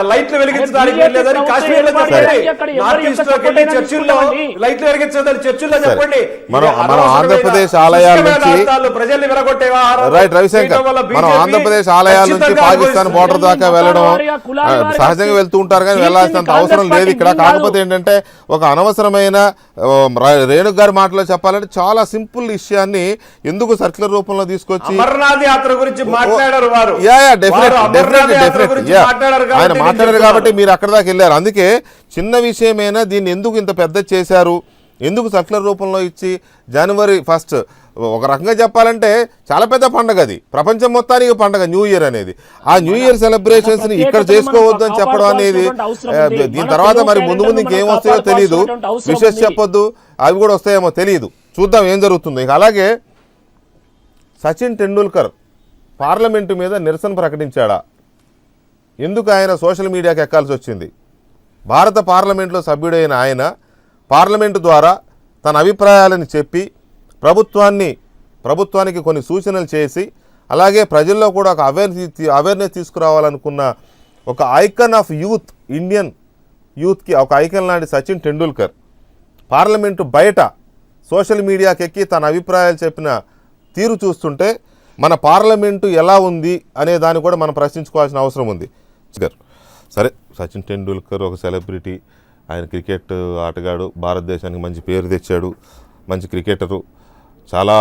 లైట్లు వెలిగించడానికి వెళ్ళలేదని కాశ్మీర్ లో చెప్పండి, నార్త్ ఈస్ట్ లోకి వెళ్ళి చర్చిల్లో లైట్లు వెలిగించదని చర్చిల్లో చెప్పండి. మనం ఆంధ్రప్రదేశ్ ఆలయాల నుంచి ప్రజల్ని విరగొట్టే రైట్ రవిశంకర్, మనం ఆంధ్రప్రదేశ్ ఆలయాల నుంచి పాకిస్తాన్ బోర్డర్ దాకా వెళ్ళడం సహజంగా వెళ్తూ ఉంటారు, కానీ వెళ్ళాల్సినంత అవసరం లేదు ఇక్కడ. కాకపోతే ఏంటంటే ఒక అనవసరమైన రేణుక్ గారి మాటలో చెప్పాలంటే చాలా సింపుల్ విషయాన్ని ఎందుకు సర్క్యులర్ రూపంలో తీసుకొచ్చి అమర్నాథ్ యాత్ర గురించి మాట్లాడారు వారు. ఆయన మాట్లాడారు కాబట్టి మీరు అక్కడ దాకా వెళ్ళారు. అందుకే చిన్న విషయమైనా దీన్ని ఎందుకు ఇంత పెద్ద చేశారు, ఎందుకు సర్క్యులర్ రూపంలో ఇచ్చి జనవరి 1 ఒక రకంగా చెప్పాలంటే చాలా పెద్ద పండుగ, అది ప్రపంచం మొత్తానికి పండుగ న్యూ ఇయర్ అనేది. ఆ న్యూ ఇయర్ సెలబ్రేషన్స్ ని ఇక్కడ చేసుకోవద్దు అని చెప్పడం అనేది, దీని తర్వాత మరి ముందు ముందు ఇంకేం వస్తాయో తెలియదు, విషెస్ చెప్పొద్దు, అవి కూడా వస్తాయేమో తెలియదు, చూద్దాం ఏం జరుగుతుంది. అలాగే సచిన్ టెండూల్కర్ పార్లమెంటు మీద నిరసన ప్రకటించాడా? ఎందుకు ఆయన సోషల్ మీడియాకి ఎక్కాల్సి వచ్చింది? భారత పార్లమెంట్లో సభ్యుడైన ఆయన పార్లమెంటు ద్వారా తన అభిప్రాయాలను చెప్పి ప్రభుత్వానికి కొన్ని సూచనలు చేసి, అలాగే ప్రజల్లో కూడా ఒక అవేర్నెస్ తీసుకురావాలనుకున్న ఒక ఐకన్ ఆఫ్ యూత్, ఇండియన్ యూత్కి ఒక ఐకన్ లాంటి సచిన్ టెండూల్కర్ పార్లమెంటు బయట సోషల్ మీడియాకి ఎక్కి తన అభిప్రాయాలు చెప్పిన తీరు చూస్తుంటే మన పార్లమెంటు ఎలా ఉంది అనే దాన్ని కూడా మనం ప్రశ్నించుకోవాల్సిన అవసరం ఉంది. సరే, సచిన్ టెండూల్కర్ ఒక సెలబ్రిటీ, ఆయన క్రికెట్ ఆటగాడు, భారతదేశానికి మంచి పేరు తెచ్చాడు, మంచి క్రికెటరు. చాలా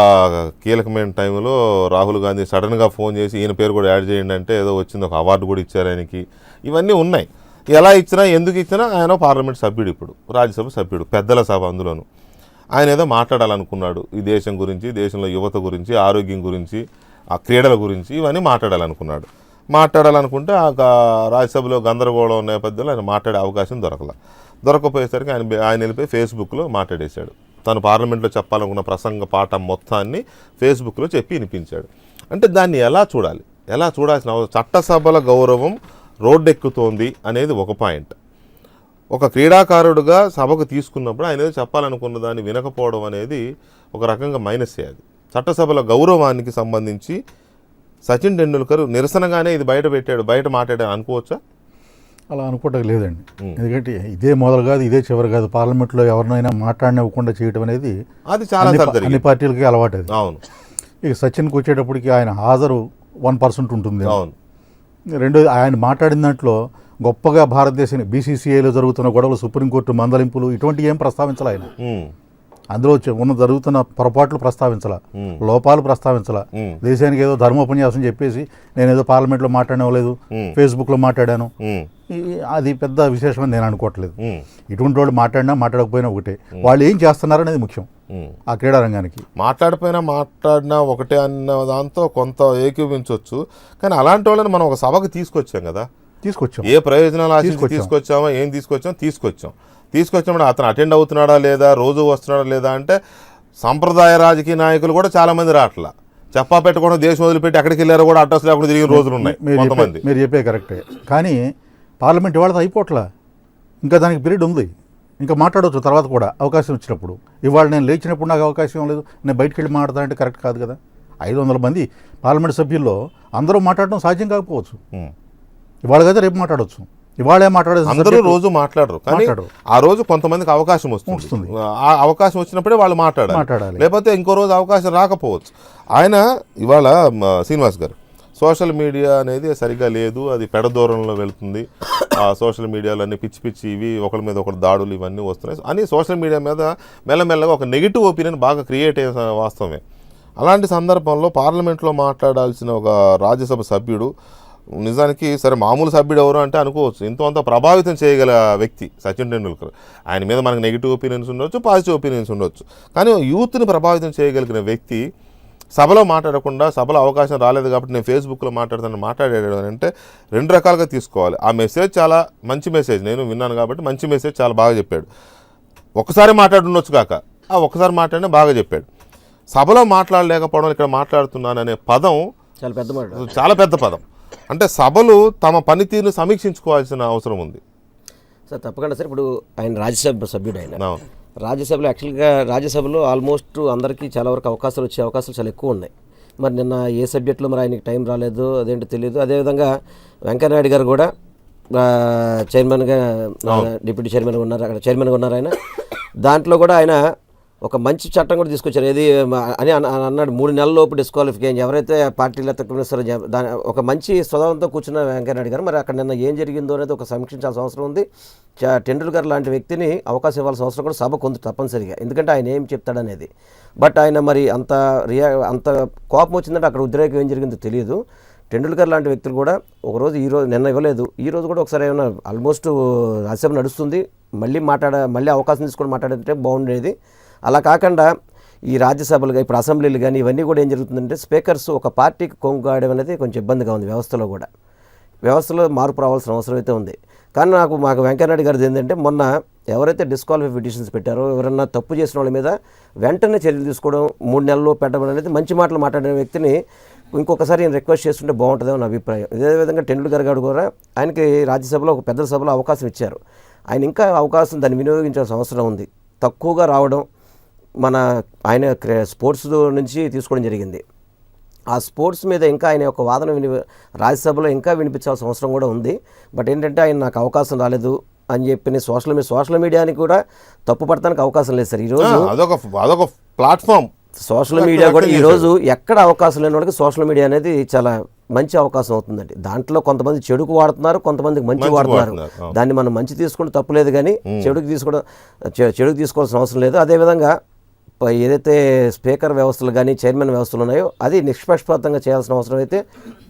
కీలకమైన టైంలో రాహుల్ గాంధీ సడన్గా ఫోన్ చేసి ఈయన పేరు కూడా యాడ్ చేయండి అంటే ఏదో వచ్చింది, ఒక అవార్డు కూడా ఇచ్చారు ఆయనకి. ఇవన్నీ ఉన్నాయి. ఎలా ఇచ్చినా ఎందుకు ఇచ్చినా ఆయన పార్లమెంట్ సభ్యుడు, ఇప్పుడు రాజ్యసభ సభ్యుడు, పెద్దల సభ. అందులోనూ ఆయన ఏదో మాట్లాడాలనుకున్నాడు, ఈ దేశం గురించి, దేశంలో యువత గురించి, ఆరోగ్యం గురించి, ఆ క్రీడల గురించి, ఇవన్నీ మాట్లాడాలనుకుంటే ఆ రాజ్యసభలో గందరగోళం నేపథ్యంలో ఆయన మాట్లాడే అవకాశం దొరకపోయేసరికి ఆయన వెళ్ళిపోయి ఫేస్బుక్లో మాట్లాడేశాడు. తను పార్లమెంట్లో చెప్పాలనుకున్న ప్రసంగ పాఠం మొత్తాన్ని ఫేస్బుక్లో చెప్పి వినిపించాడు. అంటే దాన్ని ఎలా చూడాల్సిన చట్టసభల గౌరవం రోడ్డెక్కుతోంది అనేది ఒక పాయింట్. ఒక క్రీడాకారుడుగా సభకు తీసుకున్నప్పుడు ఆయన ఏదో చెప్పాలనుకున్న దాన్ని వినకపోవడం అనేది ఒక రకంగా మైనసే. అది చట్టసభల గౌరవానికి సంబంధించి సచిన్ టెండూల్కర్ నిరసనగానే ఇది బయట మాట్లాడాడు అనుకోవచ్చా? అలా అనుకోవటం లేదండి. ఎందుకంటే ఇదే మొదలు కాదు, ఇదే చివరి కాదు. పార్లమెంట్లో ఎవరినైనా మాట్లాడనివ్వకుండా చేయడం అనేది అది చాలా అన్ని పార్టీలకి అలవాటు. అవును. ఇక సచిన్కి వచ్చేటప్పటికి ఆయన హాజరు 1% ఉంటుంది. అవును. రెండోది, ఆయన మాట్లాడిన దాంట్లో గొప్పగా భారతదేశం బీసీసీఐలో జరుగుతున్న గొడవలు, సుప్రీంకోర్టు మందలింపులు, ఇటువంటి ఏం ప్రస్తావించాలి ఆయన. అందులో జరుగుతున్న పొరపాట్లు ప్రస్తావించాల, లోపాలు ప్రస్తావించాల. దేశానికి ఏదో ధర్మోపన్యాసం చెప్పేసి నేనేదో పార్లమెంట్లో మాట్లాడలేదు, ఫేస్బుక్లో మాట్లాడాను, అది పెద్ద విశేషమని నేను అనుకోవట్లేదు. ఇటువంటి వాళ్ళు మాట్లాడకపోయినా ఒకటే, వాళ్ళు ఏం చేస్తున్నారనేది ముఖ్యం. ఆ క్రీడా రంగానికి మాట్లాడినా ఒకటే అన్న దాంతో కొంత ఏకీవించవచ్చు. కానీ అలాంటి వాళ్ళని మనం ఒక సభకు తీసుకొచ్చాం కదా, ఏ ప్రయోజనాలు ఆశించి తీసుకొచ్చామో, ఏం తీసుకొచ్చినప్పుడు అతను అటెండ్ అవుతున్నాడా లేదా, రోజు వస్తున్నాడా లేదా అంటే సంప్రదాయ రాజకీయ నాయకులు కూడా చాలా మంది రావట్లా. చెప్పా పెట్టకుండా దేశం వదిలిపెట్టి ఎక్కడికి వెళ్ళారో కూడా అడ్రస్ లేకుండా తిరిగిన రోజులు ఉన్నాయి. మీరు చెప్పే కరెక్టే, కానీ పార్లమెంట్ ఇవాళ అయిపోవట్లా, ఇంకా దానికి పీరియడ్ ఉంది, ఇంకా మాట్లాడవచ్చు తర్వాత కూడా అవకాశం వచ్చినప్పుడు. ఇవాళ నేను లేచినప్పుడు నాకు అవకాశం లేదు, నేను బయటకు వెళ్ళి మాట్లాడాలంటే కరెక్ట్ కాదు కదా. 500 మంది పార్లమెంట్ సభ్యుల్లో అందరూ మాట్లాడడం సాధ్యం కాకపోవచ్చు. ఇవాళ కదా రేపు మాట్లాడవచ్చు, ఇవాళే మాట్లాడేది. అందరూ రోజు మాట్లాడరు, కానీ ఆ రోజు కొంతమందికి అవకాశం వస్తుంది. ఆ అవకాశం వచ్చినప్పుడే వాళ్ళు మాట్లాడాలి, లేకపోతే ఇంకో రోజు అవకాశం రాకపోవచ్చు. ఆయన ఇవాళ శ్రీనివాస్ గారు, సోషల్ మీడియా అనేది సరిగ్గా లేదు, అది పెడదూరంలో వెళుతుంది. ఆ సోషల్ మీడియాలో అన్ని పిచ్చి ఇవి ఒకరి మీద ఒకరు దాడులు ఇవన్నీ వస్తున్నాయి అని సోషల్ మీడియా మీద మెల్లమెల్లగా ఒక నెగిటివ్ ఒపీనియన్ బాగా క్రియేట్ అయ్యే వాస్తవమే. అలాంటి సందర్భంలో పార్లమెంట్లో మాట్లాడాల్సిన ఒక రాజ్యసభ సభ్యుడు నిజానికి సరే మామూలు సభ్యుడు ఎవరు అంటే అనుకోవచ్చు, ఎంతో ప్రభావితం చేయగల వ్యక్తి సచిన్ టెండూల్కర్. ఆయన మీద మనకు నెగిటివ్ ఒపీనియన్స్ ఉండొచ్చు, పాజిటివ్ ఒపీనియన్స్ ఉండొచ్చు, కానీ యూత్ని ప్రభావితం చేయగలిగిన వ్యక్తి సభలో మాట్లాడకుండా సభలో అవకాశం రాలేదు కాబట్టి నేను ఫేస్బుక్లో మాట్లాడాడు అంటే రెండు రకాలుగా తీసుకోవాలి. ఆ మెసేజ్ చాలా మంచి మెసేజ్, నేను విన్నాను కాబట్టి మంచి మెసేజ్, చాలా బాగా చెప్పాడు. ఒక్కసారి మాట్లాడుండొచ్చు కాక ఒక్కసారి మాట్లాడినా బాగా చెప్పాడు. సభలో మాట్లాడలేకపోవడం, ఇక్కడ మాట్లాడుతున్నాను అనే పదం చాలా పెద్ద పదం. అంటే సభలు తమ పనితీరును సమీక్షించుకోవాల్సిన అవసరం ఉంది సార్. తప్పకుండా సార్. ఇప్పుడు ఆయన రాజ్యసభ సభ్యుడు, ఆయన రాజ్యసభలో యాక్చువల్గా రాజ్యసభలో ఆల్మోస్ట్ అందరికీ చాలా వరకు అవకాశాలు వచ్చే అవకాశాలు చాలా ఎక్కువ ఉన్నాయి. మరి నిన్న ఏ సబ్జెక్టులో మరి ఆయనకి టైం రాలేదు, అదేంటో తెలియదు. అదేవిధంగా వెంకయ్యనాయుడు గారు కూడా చైర్మన్గా, డిప్యూటీ చైర్మన్గా ఉన్నారు, అక్కడ చైర్మన్గా ఉన్నారు ఆయన. దాంట్లో కూడా ఆయన ఒక మంచి చట్టం కూడా తీసుకొచ్చారు. ఏది అని అన్నాడు, 3 నెలల లోపు డిస్క్వాలిఫికేషన్ ఎవరైతే పార్టీలో తక్కువ దాని ఒక మంచి స్వభావంతో కూర్చున్న వెంకయ్యనాయుడు గారు. మరి అక్కడ నిన్న ఏం జరిగిందో అనేది ఒక సమీక్షించాల్సిన అవసరం ఉంది. టెండూల్కర్ లాంటి వ్యక్తిని అవకాశం ఇవ్వాల్సిన అవసరం కూడా సభ కొంత తప్పనిసరిగా, ఎందుకంటే ఆయన ఏం చెప్తాడనేది. బట్ ఆయన మరి అంత కోపం వచ్చిందంటే అక్కడ ఉద్రేకం ఏం జరిగిందో తెలియదు. టెండూల్కర్ లాంటి వ్యక్తులు కూడా ఒకరోజు నిన్న ఇవ్వలేదు, ఈ రోజు కూడా ఒకసారి ఏమైనా ఆల్మోస్ట్ రాజ్యసభ నడుస్తుంది, మళ్ళీ అవకాశం తీసుకొని మాట్లాడితే బాగుండేది. అలా కాకుండా ఈ రాజ్యసభలుగా ఇప్పుడు అసెంబ్లీలు కానీ ఇవన్నీ కూడా ఏం జరుగుతుందంటే స్పీకర్స్ ఒక పార్టీకి కొంగాయడం అనేది కొంచెం ఇబ్బందిగా ఉంది. వ్యవస్థలో మార్పు రావాల్సిన అవసరం అయితే ఉంది. కానీ మాకు వెంకయ్యనాయుడు గారిది ఏంటంటే, మొన్న ఎవరైతే డిస్క్వాలిఫై పిటిషన్స్ పెట్టారో, ఎవరన్నా తప్పు చేసిన వాళ్ళ మీద వెంటనే చర్యలు తీసుకోవడం, 3 నెలల్లో పెట్టడం అనేది, మంచి మాటలు మాట్లాడిన వ్యక్తిని ఇంకొకసారి నేను రిక్వెస్ట్ చేస్తుంటే బాగుంటుందని నా అభిప్రాయం. ఇదేవిధంగా టెండూల్కర్ గారు కూడా ఆయనకి రాజ్యసభలో ఒక పెద్ద సభలో అవకాశం ఇచ్చారు. ఆయన ఇంకా అవకాశం దాన్ని వినియోగించాల్సిన అవసరం ఉంది. తక్కువగా రావడం, ఆయన స్పోర్ట్స్ నుంచి తీసుకోవడం జరిగింది. ఆ స్పోర్ట్స్ మీద ఇంకా ఆయన యొక్క వాదన రాజ్యసభలో ఇంకా వినిపించాల్సిన అవసరం కూడా ఉంది. బట్ ఏంటంటే ఆయన నాకు అవకాశం రాలేదు అని చెప్పి సోషల్ మీడియాని కూడా తప్పు పడటానికి అవకాశం లేదు సార్. ఈరోజు అదొక ప్లాట్ఫామ్. సోషల్ మీడియా కూడా ఈరోజు ఎక్కడ అవకాశం లేని వాడికి సోషల్ మీడియా అనేది చాలా మంచి అవకాశం అవుతుందండి. దాంట్లో కొంతమంది చెడుకు వాడుతున్నారు, కొంతమందికి మంచి వాడుతున్నారు. దాన్ని మనం మంచి తీసుకుంటే తప్పులేదు, కానీ చెడుకు తీసుకోవాల్సిన అవసరం లేదు. అదేవిధంగా ఏదైతే స్పీకర్ వ్యవస్థలు కానీ చైర్మన్ వ్యవస్థలు ఉన్నాయో అది నిష్పక్షపాతంగా చేయాల్సిన అవసరం అయితే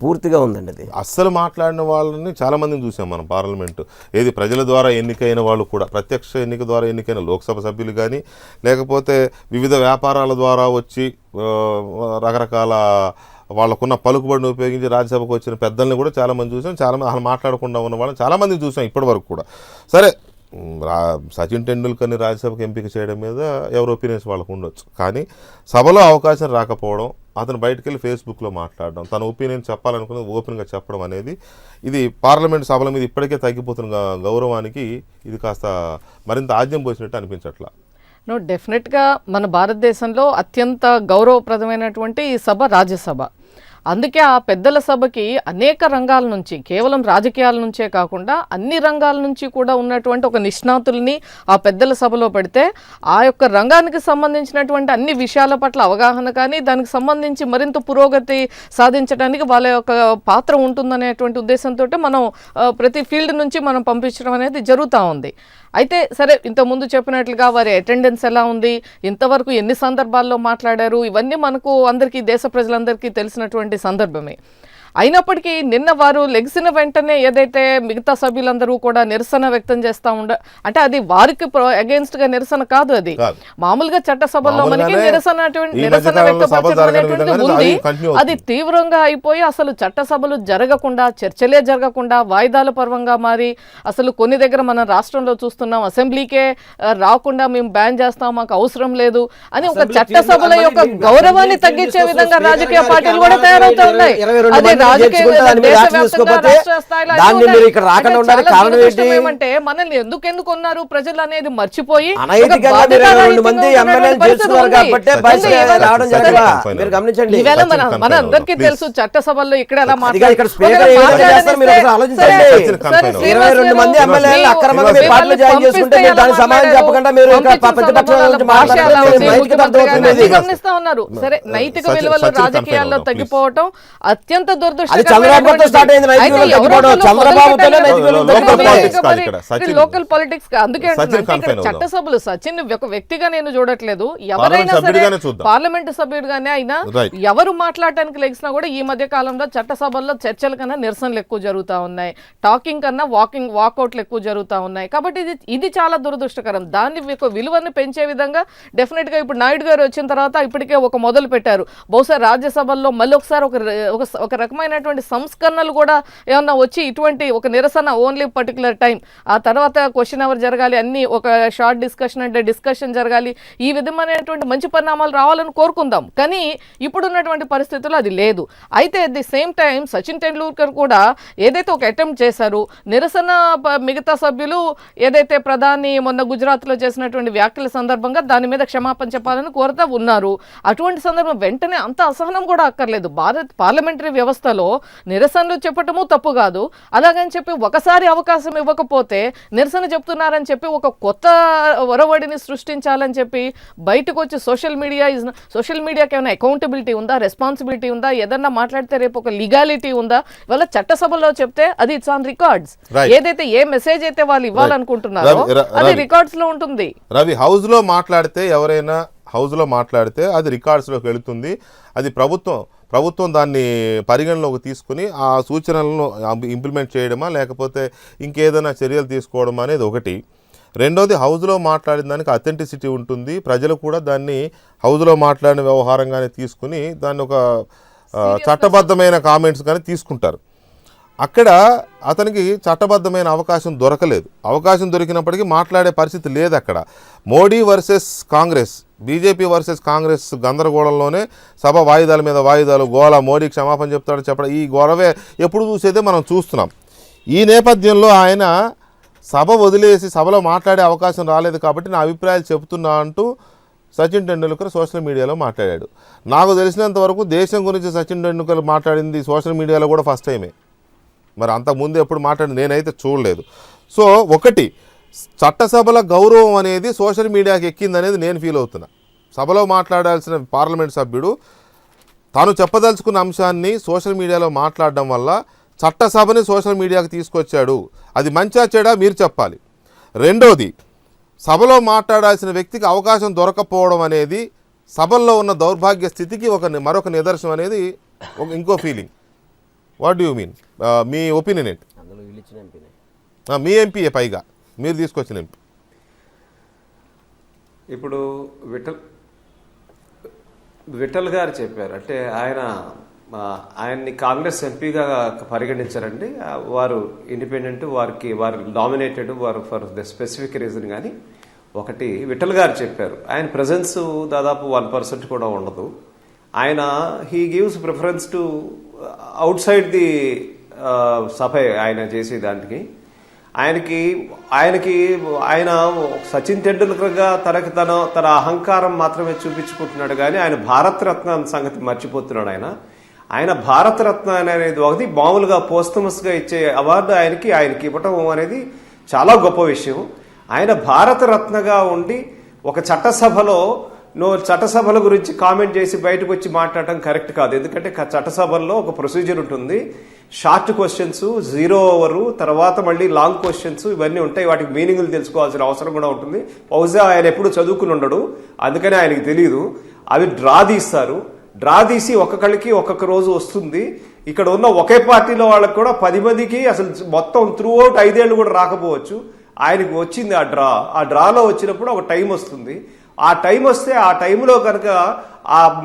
పూర్తిగా ఉందండి. అది అస్సలు మాట్లాడిన వాళ్ళని చాలామందిని చూసాం మనం. పార్లమెంటు ఏది ప్రజల ద్వారా ఎన్నికైన వాళ్ళు కూడా, ప్రత్యక్ష ఎన్నిక ద్వారా ఎన్నికైన లోక్సభ సభ్యులు కానీ, లేకపోతే వివిధ వ్యాపారాల ద్వారా వచ్చి రకరకాల వాళ్ళకున్న పలుకుబడిని ఉపయోగించి రాజ్యసభకు వచ్చిన పెద్దల్ని కూడా చాలామంది చూసాం. చాలామంది అసలు మాట్లాడకుండా ఉన్న వాళ్ళని చాలామంది చూసాం ఇప్పటి వరకు కూడా. సరే, సచిన్ టెండూల్కర్ని రాజ్యసభకు ఎంపిక చేయడం మీద ఎవరి ఒపీనియన్స్ వాళ్ళకు ఉండొచ్చు, కానీ సభలో అవకాశం రాకపోవడం, అతను బయటకు వెళ్ళి ఫేస్బుక్లో మాట్లాడడం, తన ఒపీనియన్ చెప్పాలనుకున్నది ఓపెన్గా చెప్పడం అనేది, ఇది పార్లమెంట్ సభల మీద ఇప్పటికే తగ్గిపోతున్న గౌరవానికి ఇది కాస్త మరింత ఆజ్యం పోసినట్టు అనిపించట్లా. డెఫినెట్గా మన భారతదేశంలో అత్యంత గౌరవప్రదమైనటువంటి ఈ సభ రాజ్యసభ. అందుకే ఆ పెద్దల సభకి అనేక రంగాల నుంచి, కేవలం రాజకీయాల నుంచే కాకుండా అన్ని రంగాల నుంచి కూడా ఉన్నటువంటి ఒక నిష్ణాతుల్ని ఆ పెద్దల సభలో పెడితే ఆ యొక్క రంగానికి సంబంధించినటువంటి అన్ని విషయాల పట్ల అవగాహన కానీ, దానికి సంబంధించి మరింత పురోగతి సాధించడానికి వాళ్ళ యొక్క పాత్ర ఉంటుందనేటువంటి ఉద్దేశంతో మనం ప్రతి ఫీల్డ్ నుంచి మనం పంపించడం అనేది జరుగుతూ ఉంది. అయితే సరే, ఇంతకుముందు చెప్పినట్లుగా వారి అటెండెన్స్ ఎలా ఉంది, ఇంతవరకు ఎన్ని సందర్భాల్లో మాట్లాడారు, ఇవన్నీ మనకు అందరికీ, దేశ ప్రజలందరికీ తెలిసినటువంటి సందర్భమే. అయినప్పటికీ నిన్న వారు లెగిసిన వెంటనే ఏదైతే మిగతా సభ్యులందరూ కూడా నిరసన వ్యక్తం చేస్తూ అంటే అది వారికి అగేన్స్ట్గా నిరసన కాదు, అది మామూలుగా చట్టసభల్లో మనకి నిరసన వ్యక్తపరచడం అనేటువంటిది ఉంది. అది తీవ్రంగా అయిపోయి అసలు చట్టసభలు జరగకుండా, చర్చలే జరగకుండా వాయిదాల పర్వంగా మారి, అసలు కొన్ని దగ్గర మనం రాష్ట్రంలో చూస్తున్నాం, అసెంబ్లీకే రాకుండా మేము బ్యాన్ చేస్తాం, మాకు అవసరం లేదు అని ఒక చట్టసభల యొక్క గౌరవాన్ని తగ్గించే విధంగా రాజకీయ పార్టీలు కూడా తయారవుతూ ఉన్నాయి. మనల్ని ఎందుకు ఉన్నారు ప్రజలు అనేది మర్చిపోయి మన అందరికీ తెలుసు చట్టసభల్లో ఇక్కడ ఎలా గమనిస్తా ఉన్నారు. సరే, నైతిక విలువలు రాజకీయాల్లో తగ్గిపోవటం అత్యంత దుర్ద అది చంద్రబాబుతో స్టార్ట్ అయింది నైతిక విలువలు తగ్గిపోవడం. చంద్రబాబుతోనే నైతిక విలువలు తగ్గిపోతాయి. లోకల్ పాలిటిక్స్ అందుకే చట్టసభలు సచిన్ ఒక వ్యక్తిగా నేను చూడట్లేదు, ఎవరైనా సరే పార్లమెంటు సభ్యుడిగానే అయినా ఎవరు మాట్లాడటానికి లెగిసినా కూడా ఈ మధ్య కాలంలో చట్టసభల్లో చర్చల కన్నా నిరసనలు ఎక్కువ జరుగుతూ ఉన్నాయి, టాకింగ్ కన్నా వాకౌట్లు ఎక్కువ జరుగుతూ ఉన్నాయి. కాబట్టి ఇది చాలా దురదృష్టకరం. దాన్ని విలువను పెంచే విధంగా డెఫినెట్ గా ఇప్పుడు నాయుడు గారు వచ్చిన తర్వాత ఇప్పటికే ఒక మొదలు పెట్టారు. బహుశా రాజ్యసభల్లో మళ్ళీ ఒకసారి ఒక రకమైనటువంటి సంస్కరణలు కూడా ఏమన్నా వచ్చి ఇటువంటి ఒక నిరసన ఓన్లీ పర్టికులర్ టైం, ఆ తర్వాత క్వశ్చన్ అవర్ జరగాలి, అన్ని ఒక షార్ట్ డిస్కషన్ అంటే డిస్కషన్ జరగాలి, ఈ విధమైనటువంటి మంచి పరిణామాలు రావాలని కోరుకుందాం. కానీ ఇప్పుడున్నటువంటి పరిస్థితుల్లో అది లేదు. అయితే at the same time Sachin Tendulkar కూడా ఏదైతే ఒక అటెంప్ట్ చేశారు, నిరసన మిగతా సభ్యులు ఏదైతే ప్రధాని మొన్న గుజరాత్లో చేసినటువంటి వ్యాఖ్యల సందర్భంగా దాని మీద క్షమాపణ చెప్పాలని కోరుతా ఉన్నారు. అటువంటి సందర్భం వెంటనే అంత అసహనం కూడా అక్కర్లేదు. భారత్ పార్లమెంటరీ వ్యవస్థలో నిరసనలు చెప్పటము తప్పు కాదు. అలాగని చెప్పి ఒకసారి అవకాశం ఇవ్వకపోతే నిరసన చెప్తున్నారని చెప్పి ఒక కొత్త ఒరవడిని సృష్టించాలని చెప్పి బయటకు వచ్చి సోషల్ మీడియాకి ఏమైనా అకౌంటబిలిటీ ఉందా, రెస్పాన్సిబిలిటీ ఉందా, ఏదన్నా మాట్లాడితే రేపు ఒక లీగాలిటీ ఉందా? ఇవాళ చట్టసభలో చెప్తే అది ఇట్స్ ఆన్ రికార్డ్స్. ఏదైతే ఏ మెసేజ్ అయితే వాళ్ళు ఇవ్వాలనుకుంటున్నారో అది రికార్డ్స్ లో ఉంటుంది. రవి, హౌస్ లో మాట్లాడితే ఎవరైనా హౌస్లో మాట్లాడితే అది రికార్డ్స్లోకి వెళుతుంది. అది ప్రభుత్వం దాన్ని పరిగణలోకి తీసుకుని ఆ సూచనలను ఇంప్లిమెంట్ చేయడమా లేకపోతే ఇంకేదైనా చర్యలు తీసుకోవడమా అనేది ఒకటి. రెండోది, హౌస్లో మాట్లాడిన దానికి అథెంటిసిటీ ఉంటుంది. ప్రజలు కూడా దాన్ని హౌస్లో మాట్లాడిన వ్యవహారంగానే తీసుకుని దాన్ని ఒక చట్టబద్ధమైన కామెంట్స్ కానీ తీసుకుంటారు. అక్కడ అతనికి చట్టబద్ధమైన అవకాశం దొరకలేదు. అవకాశం దొరికినప్పటికీ మాట్లాడే పరిస్థితి లేదు. అక్కడ Modi versus Congress, BJP versus Congress గందరగోళంలోనే సభ వాయిదాల మీద వాయిదాలు, గోల, మోడీ క్షమాపణ చెప్తాడు చెప్పడం, ఈ గొడవే ఎప్పుడు చూసేదే మనం చూస్తున్నాం. ఈ నేపథ్యంలో ఆయన సభ వదిలేసి సభలో మాట్లాడే అవకాశం రాలేదు కాబట్టి నా అభిప్రాయాలు చెబుతున్నా అంటూ సచిన్ టెండూల్కర్ సోషల్ మీడియాలో మాట్లాడాడు. నాకు తెలిసినంత వరకు దేశం గురించి సచిన్ టెండూల్కర్ మాట్లాడింది సోషల్ మీడియాలో కూడా ఫస్ట్ టైమే. మరి అంతకుముందు ఎప్పుడు మాట్లాడి నేనైతే చూడలేదు. సో ఒకటి, చట్టసభల గౌరవం అనేది సోషల్ మీడియాకి ఎక్కిందనేది నేను ఫీల్ అవుతున్నా. సభలో మాట్లాడాల్సిన పార్లమెంట్ సభ్యుడు తాను చెప్పదలుచుకున్న అంశాన్ని సోషల్ మీడియాలో మాట్లాడడం వల్ల చట్టసభని సోషల్ మీడియాకి తీసుకొచ్చాడు. అది మంచా చెడా మీరు చెప్పాలి. రెండోది, సభలో మాట్లాడాల్సిన వ్యక్తికి అవకాశం దొరకపోవడం అనేది సభల్లో ఉన్న దౌర్భాగ్య స్థితికి మరొక నిదర్శనం అనేది ఇంకో feeling. What do you mean? Me opinion ఏంటి? మీ ఎంపీఏ పైగా మీరు తీసుకొచ్చిన ఎంపీ. ఇప్పుడు విఠల్ గారు చెప్పారు, అంటే ఆయన్ని కాంగ్రెస్ ఎంపీగా పరిగణించారండి. వారు ఇండిపెండెంట్, వారు నామినేటెడ్, వారు ఫర్ ద స్పెసిఫిక్ రీజన్. కానీ ఒకటి విఠల్ గారు చెప్పారు, ఆయన ప్రెజెన్స్ దాదాపు 1% కూడా ఉండదు. ఆయన he gives preference to out side the సభ. ఆయన చేసే దానికి ఆయన సచిన్ టెండూల్కర్గా తన అహంకారం మాత్రమే చూపించుకుంటున్నాడు. కానీ ఆయన భారతరత్న సంగతి మర్చిపోతున్నాడు. ఆయన భారతరత్న అనేది ఒకటి మామూలుగా పోస్టమస్గా ఇచ్చే అవార్డు ఆయనకి ఇవ్వటం అనేది చాలా గొప్ప విషయం. ఆయన భారతరత్నగా ఉండి ఒక చట్టసభల గురించి కామెంట్ చేసి బయటకు వచ్చి మాట్లాడటం కరెక్ట్ కాదు. ఎందుకంటే చట్టసభల్లో ఒక ప్రొసీజర్ ఉంటుంది. షార్ట్ క్వశ్చన్స్, 0 ఓవర్, తర్వాత మళ్ళీ లాంగ్ క్వశ్చన్స్, ఇవన్నీ ఉంటాయి. వాటికి మీనింగ్లు తెలుసుకోవాల్సిన అవసరం కూడా ఉంటుంది. బహుశా ఆయన ఎప్పుడు చదువుకుని ఉండడు, అందుకని ఆయనకి తెలియదు. అవి డ్రా తీసి ఒక్కొక్కరికి ఒక్కొక్క రోజు వస్తుంది. ఇక్కడ ఉన్న ఒకే పార్టీలో వాళ్ళకి కూడా 10 మందికి అసలు మొత్తం త్రూ అవుట్ 5 ఏళ్ళు కూడా రాకపోవచ్చు. ఆయనకు వచ్చింది ఆ డ్రాలో వచ్చినప్పుడు ఒక టైం వస్తుంది. ఆ టైం వస్తే ఆ టైంలో కనుక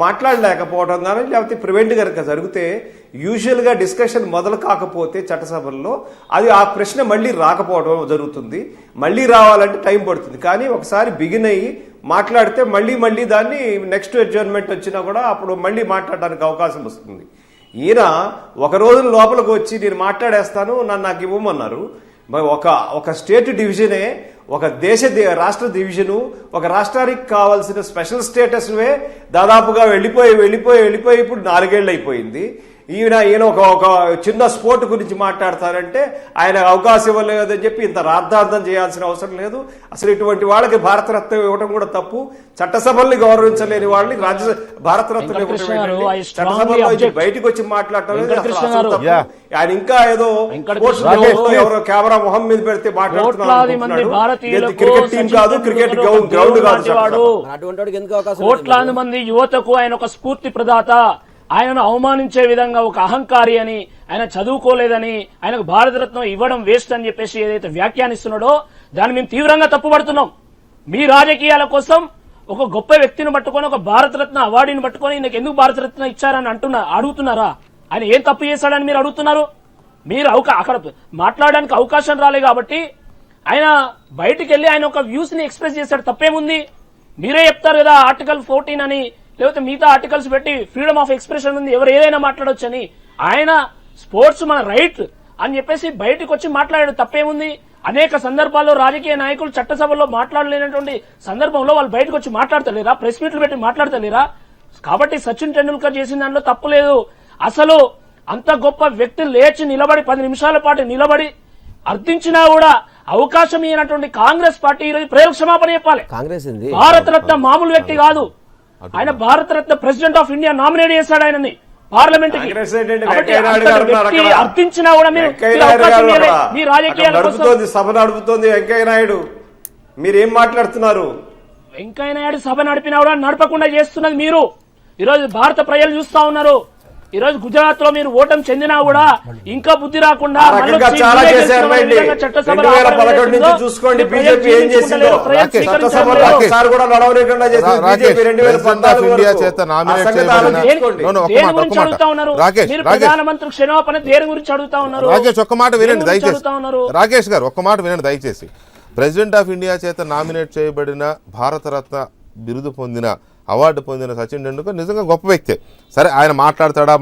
మాట్లాడలేకపోవడం కానీ లేకపోతే ప్రివెంట్ కనుక జరిగితే యూజువల్గా డిస్కషన్ మొదలు కాకపోతే చట్టసభల్లో అది ఆ ప్రశ్న మళ్ళీ రాకపోవడం జరుగుతుంది. మళ్ళీ రావాలంటే టైం పడుతుంది. కానీ ఒకసారి బిగిన్ అయ్యి మాట్లాడితే మళ్ళీ దాన్ని నెక్స్ట్ అడ్జర్న్మెంట్ వచ్చినా కూడా అప్పుడు మళ్ళీ మాట్లాడడానికి అవకాశం వస్తుంది. ఈయన ఒక రోజు లోపలికి వచ్చి నేను మాట్లాడేస్తాను, నాకు ఇవ్వమన్నారు. ఒక స్టేట్ డివిజనే, ఒక రాష్ట్ర డివిజను, ఒక రాష్ట్రానికి కావాల్సిన స్పెషల్ స్టేటస్వే దాదాపుగా వెళ్ళిపోయి ఇప్పుడు 4 ఏళ్ళు అయిపోయింది. ఈయన ఒక చిన్న స్పోర్ట్ గురించి మాట్లాడతారంటే ఆయన అవకాశం ఇవ్వలేదని చెప్పి ఇంత రాద్ధాంతం చేయాల్సిన అవసరం లేదు. అసలు ఇటువంటి వాళ్ళకి భారతరత్న ఇవ్వడం కూడా తప్పు. చట్టసభల్ని గౌరవించలేని వాళ్ళని భారతరత్న ఇవ్వడం, బయటకు వచ్చి మాట్లాడటం ఆయన ఇంకా ఏదో ఎవరో కెమెరా మొహం మీద పెడితే మాట్లాడుతున్నారు. క్రికెట్ టీం కాదు, క్రికెట్ గ్రౌండ్ కాదు. కోట్లాది మంది యువతకు ఆయన ఒక స్ఫూర్తి ప్రదాత. ఆయనను అవమానించే విధంగా ఒక అహంకారి అని, ఆయన చదువుకోలేదని, ఆయనకు భారతరత్నం ఇవ్వడం వేస్ట్ అని చెప్పేసి ఏదైతే వ్యాఖ్యానిస్తున్నాడో దాన్ని మేము తీవ్రంగా తప్పుపడుతున్నాం. మీ రాజకీయాల కోసం ఒక గొప్ప వ్యక్తిని పట్టుకొని, ఒక భారతరత్న అవార్డుని పట్టుకొని ఈయనకు ఎందుకు భారతరత్న ఇచ్చారని అడుగుతున్నారా? ఆయన ఏం తప్పు చేశాడని మీరు అడుగుతున్నారు? మీరు అక్కడ మాట్లాడడానికి అవకాశం రాలే కాబట్టి ఆయన బయటికి వెళ్లి ఆయన ఒక వ్యూస్ ని ఎక్స్ప్రెస్ చేశాడు. తప్పేముంది? మీరే చెప్తారు కదా ఆర్టికల్ 14 అని, లేకపోతే మిగతా ఆర్టికల్స్ పెట్టి ఫ్రీడమ్ ఆఫ్ ఎక్స్ప్రెషన్ ఉంది, ఎవరు ఏదైనా మాట్లాడొచ్చు అని. ఆయన స్పోర్ట్స్ మన రైట్ అని చెప్పేసి బయటకు వచ్చి మాట్లాడాడు. తప్పేముంది? అనేక సందర్భాల్లో రాజకీయ నాయకులు చట్టసభలో మాట్లాడలేనటువంటి సందర్భంలో వాళ్ళు బయటకు వచ్చి మాట్లాడతలేరా? ప్రెస్ మీట్లు పెట్టి మాట్లాడతలేరా? కాబట్టి సచిన్ టెండూల్కర్ చేసిన దాంట్లో తప్పు లేదు. అసలు అంత గొప్ప వ్యక్తి లేచి నిలబడి 10 నిమిషాల పాటు నిలబడి అర్థించినా కూడా అవకాశం ఇవ్వనటువంటి కాంగ్రెస్ పార్టీ ఈరోజు ప్రజలకు క్షమాపణ చెప్పాలి. భారతరత్న మామూలు వ్యక్తి కాదు. ఆయన Bharat Ratna president of India nominate చేశాడు ఆయనని పార్లమెంట్ కి. అర్థించినా కూడా మీ రాజకీయాల సభ నడుపుతోంది వెంకయ్య నాయుడు. మీరేం మాట్లాడుతున్నారు? వెంకయ్య నాయుడు సభ నడిపినా కూడా నడపకుండా చేస్తున్నది మీరు. ఈరోజు భారత ప్రజలు చూస్తా ఉన్నారు. ఈ రోజు గుజరాత్ లో మీరు ఓటమి చెందినా కూడా ఇంకా బుద్ధి రాకుండా చాలా చేశారు. 2011 నుంచి చూసుకోండి బీజేపీ ఏం చేసిందో. చట్టసభలో ఒకసారి కూడా నడవలేకుండా చేసింది బీజేపీ. 2014 మీరు ప్రధానమంత్రి క్షమాపణ దేని గురించి అడుగుతా ఉన్నారు? రాకేష్ ఒక్క మాట వినండి దయచేసి. రాకేష్ గారు ఒక్క మాట వినండి దయచేసి. ప్రెసిడెంట్ ఆఫ్ ఇండియా చేత నామినేట్ చేయబడిన, భారతరత్న బిరుదు పొందిన, అవార్డు పొందిన సచిన్ టెండూల్కర్ నిజంగా గొప్ప వ్యక్తే. సరే ఆయన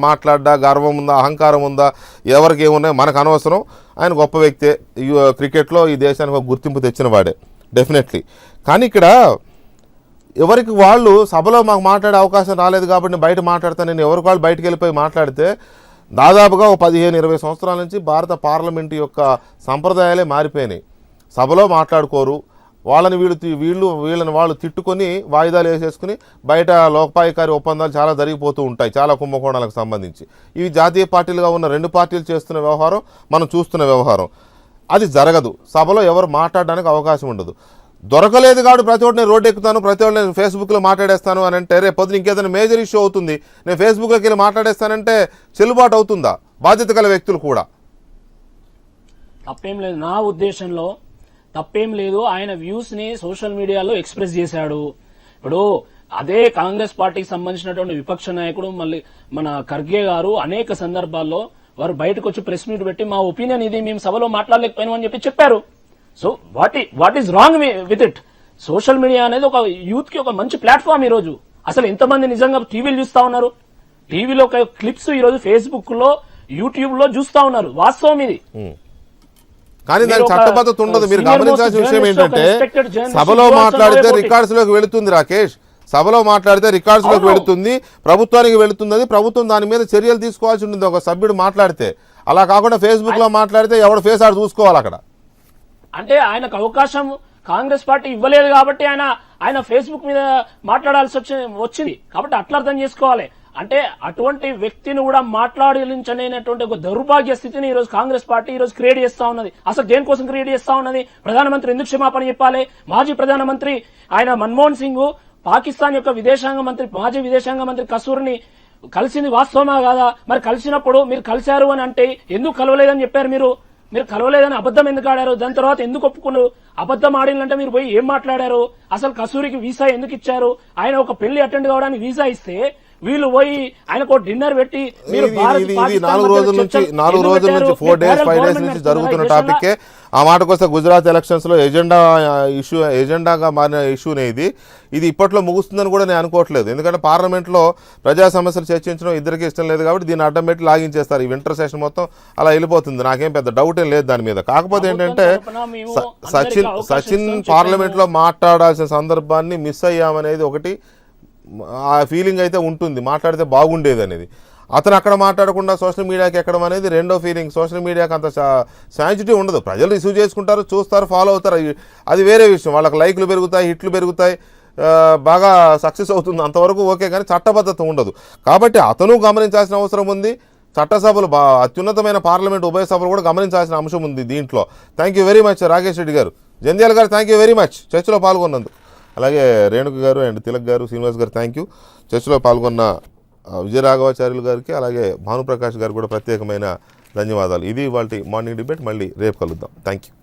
మాట్లాడ్డా గర్వం ఉందా, అహంకారం ఉందా, ఎవరికి ఏమున్నాయో మనకు అనవసరం. ఆయన గొప్ప వ్యక్తే. క్రికెట్లో ఈ దేశానికి ఒక గుర్తింపు తెచ్చిన వాడే డెఫినెట్లీ. కానీ ఇక్కడ ఎవరికి వాళ్ళు సభలో మాకు మాట్లాడే అవకాశం రాలేదు కాబట్టి నేను బయట మాట్లాడతాను, నేను ఎవరికి వాళ్ళు బయటకు వెళ్ళిపోయి మాట్లాడితే దాదాపుగా 15-20 సంవత్సరాల నుంచి భారత పార్లమెంటు యొక్క సంప్రదాయాలే మారిపోయినాయి. సభలో మాట్లాడుకోరు, వాళ్ళని వీళ్ళని వాళ్ళు తిట్టుకొని వాయిదాలు వేసేసుకుని బయట లోకపాయకారి ఒప్పందాలు చాలా జరిగిపోతూ ఉంటాయి, చాలా కుంభకోణాలకు సంబంధించి. ఇవి జాతీయ పార్టీలుగా ఉన్న 2 పార్టీలు చేస్తున్న వ్యవహారం, మనం చూస్తున్న వ్యవహారం. అది జరగదు. సభలో ఎవరు మాట్లాడడానికి అవకాశం ఉండదు. దొరకలేదు కాబట్టి ప్రతి ఒక్కటి నేను రోడ్డు ఎక్కుతాను, ప్రతి ఒక్కటి నేను ఫేస్బుక్లో మాట్లాడేస్తాను అని అంటే రేపు పొద్దున ఇంకేదైనా మేజర్ ఇష్యూ అవుతుంది, నేను ఫేస్బుక్లోకి వెళ్ళి మాట్లాడేస్తానంటే చెల్లుబాటు అవుతుందా? బాధ్యత గల వ్యక్తులు కూడా. తప్పేం లేదు, నా ఉద్దేశంలో తప్పేం లేదు. ఆయన వ్యూస్ ని సోషల్ మీడియాలో ఎక్స్ప్రెస్ చేశాడు. ఇప్పుడు అదే కాంగ్రెస్ పార్టీకి సంబంధించినటువంటి విపక్ష నాయకుడు మళ్ళీ మన ఖర్గే గారు అనేక సందర్భాల్లో వారు బయటకు వచ్చి ప్రెస్ మీట్ పెట్టి మా ఒపీనియన్ ఇది, మేము సభలో మాట్లాడలేకపోయినాం అని చెప్పి చెప్పారు. So what is wrong with it? Social media అనేది ఒక యూత్ కి ఒక మంచి ప్లాట్ఫామ్. ఈ రోజు అసలు ఎంతమంది నిజంగా టీవీలు చూస్తా ఉన్నారు? టీవీలో క్లిప్స్ ఈ రోజు ఫేస్బుక్ లో, యూట్యూబ్ లో చూస్తా ఉన్నారు. వాస్తవం ఇది. కానీ దానికి చట్టబద్ధత ఉండదు. మీరు గమనించాల్సిన విషయం ఏంటంటే సభలో మాట్లాడితే రికార్డ్స్ లోకి వెళుతుంది రాకేష్. సభలో మాట్లాడితే రికార్డ్స్ లోకి వెళుతుంది, ప్రభుత్వానికి వెళుతుంది. అది ప్రభుత్వం దాని మీద చర్యలు తీసుకోవాల్సి ఉంటుంది ఒక సభ్యుడు మాట్లాడితే. అలా కాకుండా ఫేస్బుక్ లో మాట్లాడితే ఎవడు ఫేస్ ఆడు చూసుకోవాలి అక్కడ. అంటే ఆయనకు అవకాశం కాంగ్రెస్ పార్టీ ఇవ్వలేదు కాబట్టి ఆయన ఫేస్బుక్ మీద మాట్లాడాల్సి వచ్చింది కాబట్టి అట్లా అర్థం చేసుకోవాలి. అంటే అటువంటి వ్యక్తిని కూడా మాట్లాడించలేనటువంటి ఒక దౌర్భాగ్య స్థితిని ఈ రోజు కాంగ్రెస్ పార్టీ ఈ రోజు క్రియేట్ చేస్తా ఉన్నది. అసలు దేనికోసం క్రియేట్ చేస్తా ఉన్నది? ప్రధానమంత్రి ఎందుకు క్షమాపణ చెప్పాలి? మాజీ ప్రధానమంత్రి ఆయన మన్మోహన్ సింగ్ పాకిస్తాన్ యొక్క మాజీ విదేశాంగ మంత్రి కసూర్ని కలిసింది వాస్తవమా కాదా? మరి కలిసినప్పుడు మీరు కలిశారు అని అంటే ఎందుకు కలవలేదని చెప్పారు? మీరు కలవలేదని అబద్ధం ఎందుకు ఆడారు? దాని తర్వాత ఎందుకు ఒప్పుకున్నారు? అబద్ధం ఆడినంటే మీరు పోయి ఏం మాట్లాడారు? అసలు కసూరికి వీసా ఎందుకు ఇచ్చారు? ఆయన ఒక పెళ్లి అటెండ్ కావడానికి వీసా ఇస్తే వీళ్ళు పోయి ఆయనకు డిన్నర్ పెట్టి మీరు 4 రోజుల నుంచి 4 days 5 days నుంచి జరుగుతున్న టాపిక్. ఆ మాటకు వస్తే గుజరాత్ ఎలక్షన్స్ లో ఎజెండాగా మారిన ఇష్యూనే ఇది ఇప్పట్లో ముగుస్తుందని కూడా నేను అనుకోవట్లేదు. ఎందుకంటే పార్లమెంట్లో ప్రజా సమస్యలు చర్చించడం ఇద్దరికి ఇష్టం లేదు కాబట్టి దీన్ని అడ్డం పెట్టి లాగించేస్తారు. ఈ వింటర్ సెషన్ మొత్తం అలా వెళ్ళిపోతుంది. నాకేం పెద్ద డౌట్ ఏం లేదు దాని మీద. కాకపోతే ఏంటంటే సచిన్ పార్లమెంట్లో మాట్లాడాల్సిన సందర్భాన్ని మిస్ అయ్యామనేది ఒకటి ఆ ఫీలింగ్ అయితే ఉంటుంది, మాట్లాడితే బాగుండేది అనేది. అతను అక్కడ మాట్లాడకుండా సోషల్ మీడియాకి ఎక్కడం అనేది రెండో ఫీలింగ్. సోషల్ మీడియాకి అంత సెన్సిటివ్ ఉండదు, ప్రజలు రిసీవ్ చేసుకుంటారు, చూస్తారు, ఫాలో అవుతారు, అది వేరే విషయం. వాళ్ళకి లైక్లు పెరుగుతాయి, హిట్లు పెరుగుతాయి, బాగా సక్సెస్ అవుతుంది, అంతవరకు ఓకే. కానీ చట్టబద్ధత ఉండదు. కాబట్టి అతను గమనించాల్సిన అవసరం ఉంది. చట్టసభలు అత్యున్నతమైన పార్లమెంట్ ఉభయ సభలు కూడా గమనించాల్సిన అంశం ఉంది దీంట్లో. Thank you very much Rakesh Reddy గారు. జంధ్యాల గారు థ్యాంక్ యూ వెరీ మచ్ చర్చలో పాల్గొన్నందుకు. అలాగే రేణుక గారు అండ్ తిలక్ గారు, శ్రీనివాస్ గారు థ్యాంక్ యూ. చర్చలో పాల్గొన్న విజయరాఘవాచార్యులు గారికి అలాగే భానుప్రకాష్ గారు కూడా ప్రత్యేకమైన ధన్యవాదాలు. ఇది ఇవాల్టి మార్నింగ్ డిబేట్. మళ్ళీ రేపు కలుద్దాం. Thank you.